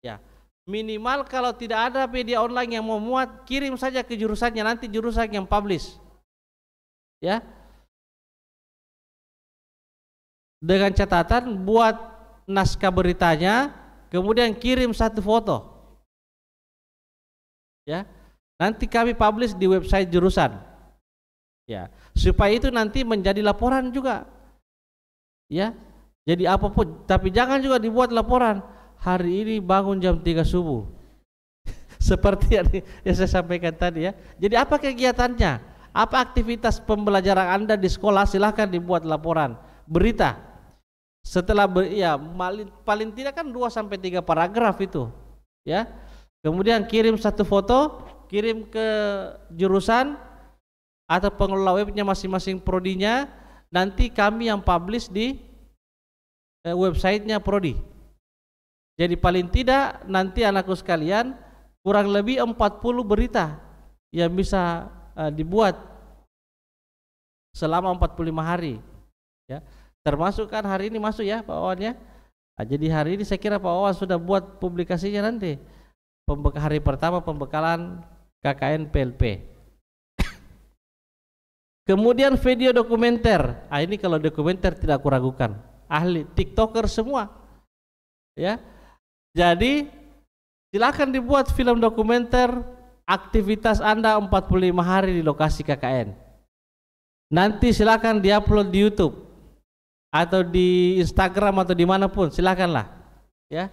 ya. Minimal kalau tidak ada media online yang memuat, kirim saja ke jurusannya, nanti jurusan yang publish, ya. Dengan catatan buat naskah beritanya, kemudian kirim satu foto, ya. Nanti kami publish di website jurusan, ya, supaya itu nanti menjadi laporan juga, ya. Jadi apapun, tapi jangan juga dibuat laporan hari ini bangun jam 3 subuh seperti yang saya sampaikan tadi, ya. Jadi apa kegiatannya, apa aktivitas pembelajaran Anda di sekolah, silahkan dibuat laporan berita. Setelah paling tidak kan 2-3 paragraf itu, ya. Kemudian kirim satu foto, kirim ke jurusan atau pengelola webnya masing-masing prodinya, nanti kami yang publish di websitenya prodi. Jadi paling tidak nanti anakku sekalian kurang lebih 40 berita yang bisa dibuat selama 45 hari, ya. Termasuk kan hari ini masuk ya Pak Wawan, ya. Nah, jadi hari ini saya kira Pak Wawan sudah buat publikasinya nanti. Hari pertama pembekalan KKN PLP. Kemudian video dokumenter. Ah, ini kalau dokumenter tidak aku ragukan, ahli TikToker semua, ya. Jadi silakan dibuat film dokumenter aktivitas Anda 45 hari di lokasi KKN. Nanti silakan diupload di YouTube atau di Instagram atau dimanapun, silakanlah, ya.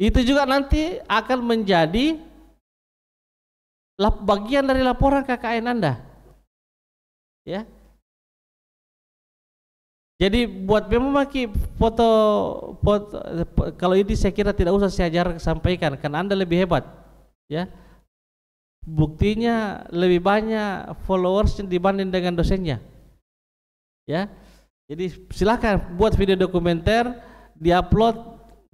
Itu juga nanti akan menjadi bagian dari laporan KKN Anda, ya. Jadi buat memaki foto, kalau ini saya kira tidak usah saya ajar sampaikan, karena Anda lebih hebat, ya. Buktinya lebih banyak followers dibanding dengan dosennya, ya. Jadi silakan buat video dokumenter, diupload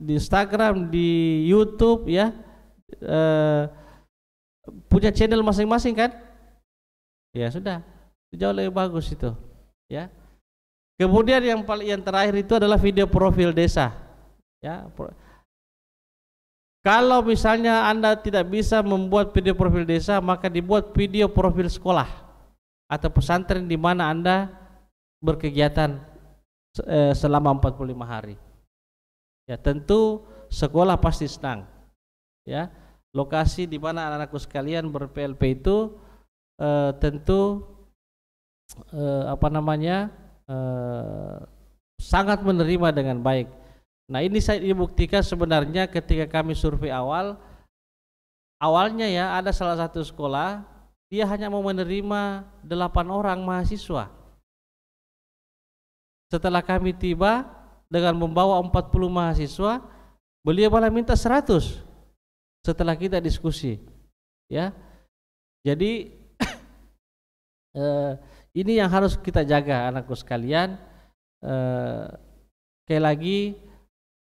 di Instagram, di YouTube, ya. Punya channel masing-masing kan? Ya sudah, jauh lebih bagus itu, ya. Kemudian yang terakhir itu adalah video profil desa, ya. Kalau misalnya Anda tidak bisa membuat video profil desa, maka dibuat video profil sekolah atau pesantren di mana Anda berkegiatan selama 45 hari. Ya, tentu sekolah pasti senang, ya. Lokasi di mana anak-anakku sekalian ber-PLP itu tentu sangat menerima dengan baik. Nah, ini saya dibuktikan sebenarnya ketika kami survei awalnya, ya, ada salah satu sekolah dia hanya mau menerima 8 orang mahasiswa. Setelah kami tiba dengan membawa 40 mahasiswa, beliau malah minta 100 setelah kita diskusi, ya. Jadi ini yang harus kita jaga anakku sekalian. Sekali lagi,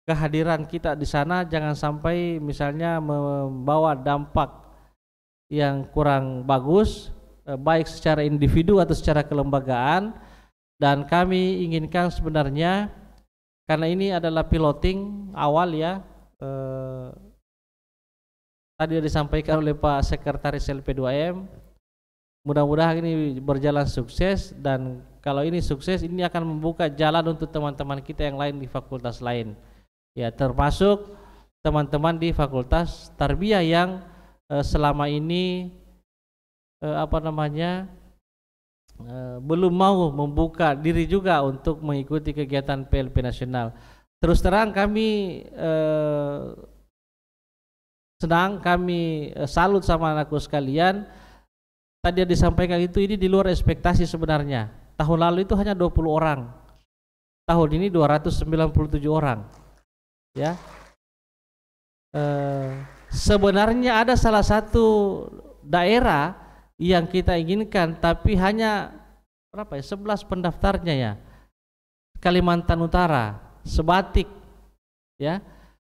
kehadiran kita di sana jangan sampai misalnya membawa dampak yang kurang bagus, baik secara individu atau secara kelembagaan. Dan kami inginkan sebenarnya, karena ini adalah piloting awal, ya, tadi disampaikan oleh Pak Sekretaris LP2M, mudah-mudahan ini berjalan sukses, dan kalau ini sukses, ini akan membuka jalan untuk teman-teman kita yang lain di fakultas lain, ya, termasuk teman-teman di Fakultas Tarbiyah yang selama ini belum mau membuka diri juga untuk mengikuti kegiatan PLP nasional. Terus terang kami senang, kami salut sama anakku sekalian. Tadi yang disampaikan itu ini di luar ekspektasi sebenarnya. Tahun lalu itu hanya 20 orang. Tahun ini 297 orang. Ya. Sebenarnya ada salah satu daerah yang kita inginkan tapi hanya 11 pendaftarnya ya. Kalimantan Utara, Sebatik. Ya.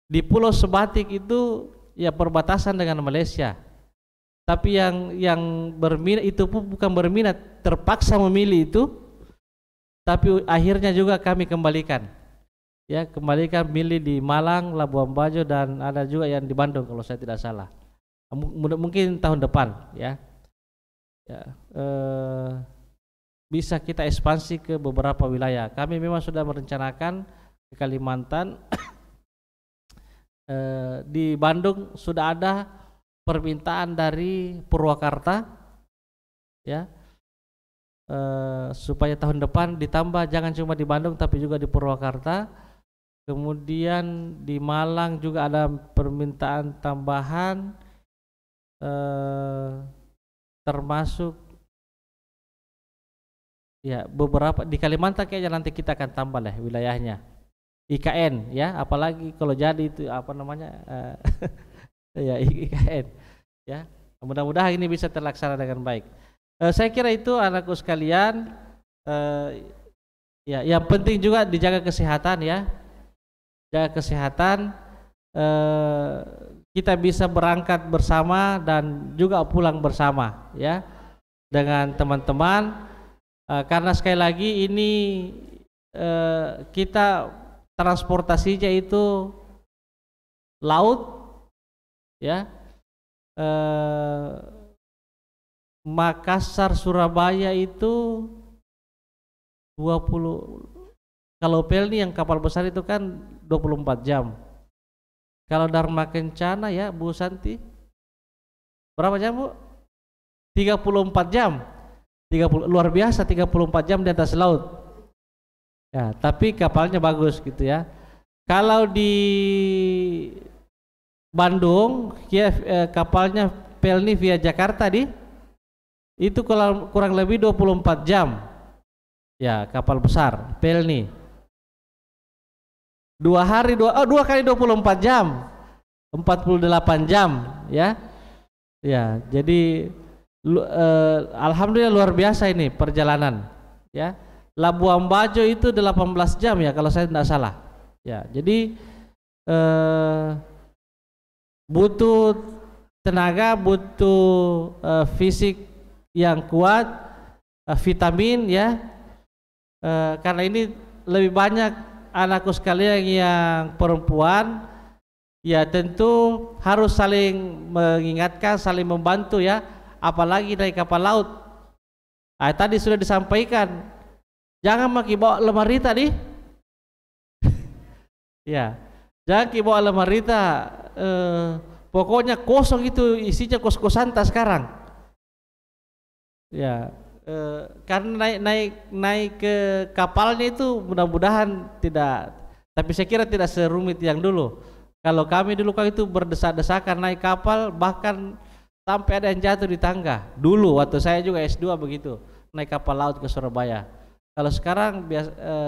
Di Pulau Sebatik itu ya perbatasan dengan Malaysia. Tapi yang berminat itu pun bukan berminat, terpaksa memilih itu. Tapi akhirnya juga kami kembalikan. Ya, kembalikan milih di Malang, Labuan Bajo dan ada juga yang di Bandung kalau saya tidak salah. Mungkin tahun depan ya. Bisa kita ekspansi ke beberapa wilayah. Kami memang sudah merencanakan ke Kalimantan. Di Bandung sudah ada permintaan dari Purwakarta ya, supaya tahun depan ditambah jangan cuma di Bandung tapi juga di Purwakarta. Kemudian di Malang juga ada permintaan tambahan, termasuk ya beberapa di Kalimantan kayaknya nanti kita akan tambah lah wilayahnya. IKN ya, apalagi kalau jadi itu ya IKN ya. Mudah-mudahan ini bisa terlaksana dengan baik. Saya kira itu anakku sekalian. Ya, yang penting juga dijaga kesehatan ya. Jaga kesehatan. Kita bisa berangkat bersama dan juga pulang bersama ya dengan teman-teman. Karena sekali lagi ini kita transportasinya itu laut ya, Makassar Surabaya itu 20, kalau Pelni yang kapal besar itu kan 24 jam. Kalau Dharma Kencana ya Bu Santi berapa jam Bu? 34 jam. 30, luar biasa 34 jam di atas laut. Ya, tapi kapalnya bagus gitu ya. Kalau di Bandung, ya, kapalnya Pelni via Jakarta itu kurang lebih 24 jam. Ya, kapal besar Pelni. 2 kali 24 jam. 48 jam ya. Ya, jadi alhamdulillah luar biasa ini perjalanan ya. Labuan Bajo itu 18 jam ya kalau saya tidak salah. Ya, jadi butuh tenaga, butuh fisik yang kuat, vitamin ya. Karena ini lebih banyak anakku sekalian yang perempuan, ya tentu harus saling mengingatkan, saling membantu ya. Apalagi naik kapal laut. Tadi sudah disampaikan. Jangan maki bawa lemari tadi. Ya, jangan bawa lemari pokoknya kosong itu isinya kos-kosan sekarang. Ya, karena naik ke kapalnya itu mudah-mudahan tidak. Tapi saya kira tidak serumit yang dulu. Kalau kami dulu kan itu berdesak-desakan naik kapal, bahkan sampai ada yang jatuh di tangga. Dulu waktu saya juga S2 begitu, naik kapal laut ke Surabaya. Kalau sekarang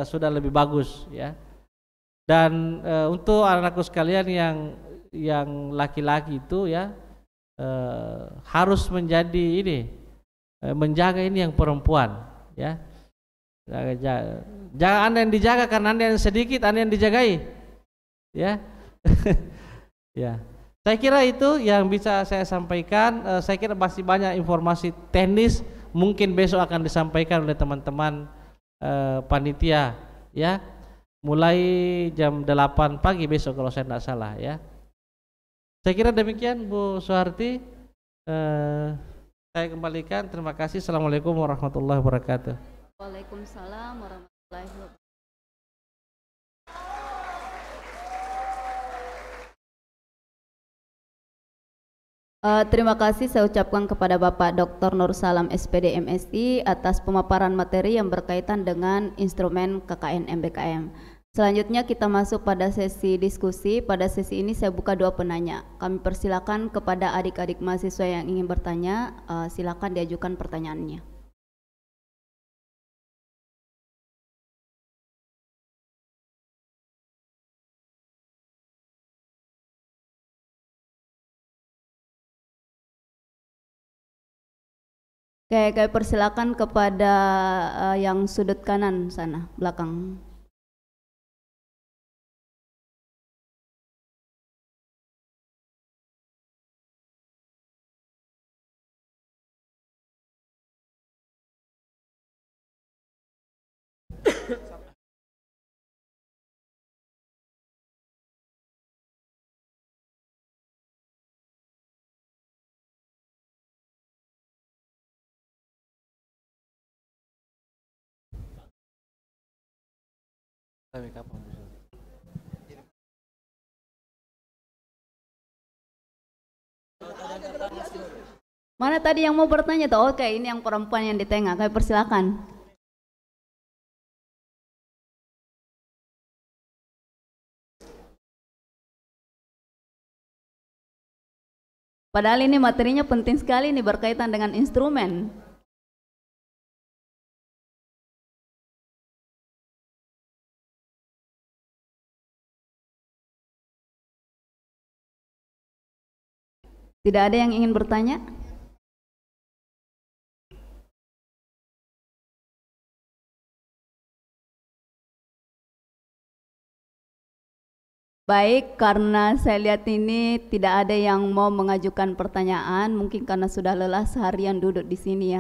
sudah lebih bagus ya. Dan untuk anakku sekalian yang laki-laki itu ya harus menjadi menjaga ini yang perempuan ya. Jangan Anda yang dijaga karena Anda yang sedikit, Anda yang dijagai ya. Ya. Saya kira itu yang bisa saya sampaikan. Saya kira masih banyak informasi teknis mungkin besok akan disampaikan oleh teman-teman panitia ya, mulai jam 8 pagi besok kalau saya tidak salah ya. Saya kira demikian Bu Suharti. Saya kembalikan, terima kasih. Assalamualaikum warahmatullahi wabarakatuh. Waalaikumsalam warahmatullahi wabarakatuh. Terima kasih saya ucapkan kepada Bapak Dr. Nur Salam SPD MSI atas pemaparan materi yang berkaitan dengan instrumen KKN MBKM. Selanjutnya kita masuk pada sesi diskusi. Pada sesi ini saya buka 2 penanya. Kami persilakan kepada adik-adik mahasiswa yang ingin bertanya, silakan diajukan pertanyaannya. Oke, kami persilakan kepada yang sudut kanan sana, belakang. Mana tadi yang mau bertanya tuh? Oke, ini yang perempuan yang di tengah. Kami persilakan. Padahal ini materinya penting sekali, ini berkaitan dengan instrumen. Tidak ada yang ingin bertanya? Baik, karena saya lihat ini tidak ada yang mau mengajukan pertanyaan, mungkin karena sudah lelah seharian duduk di sini ya.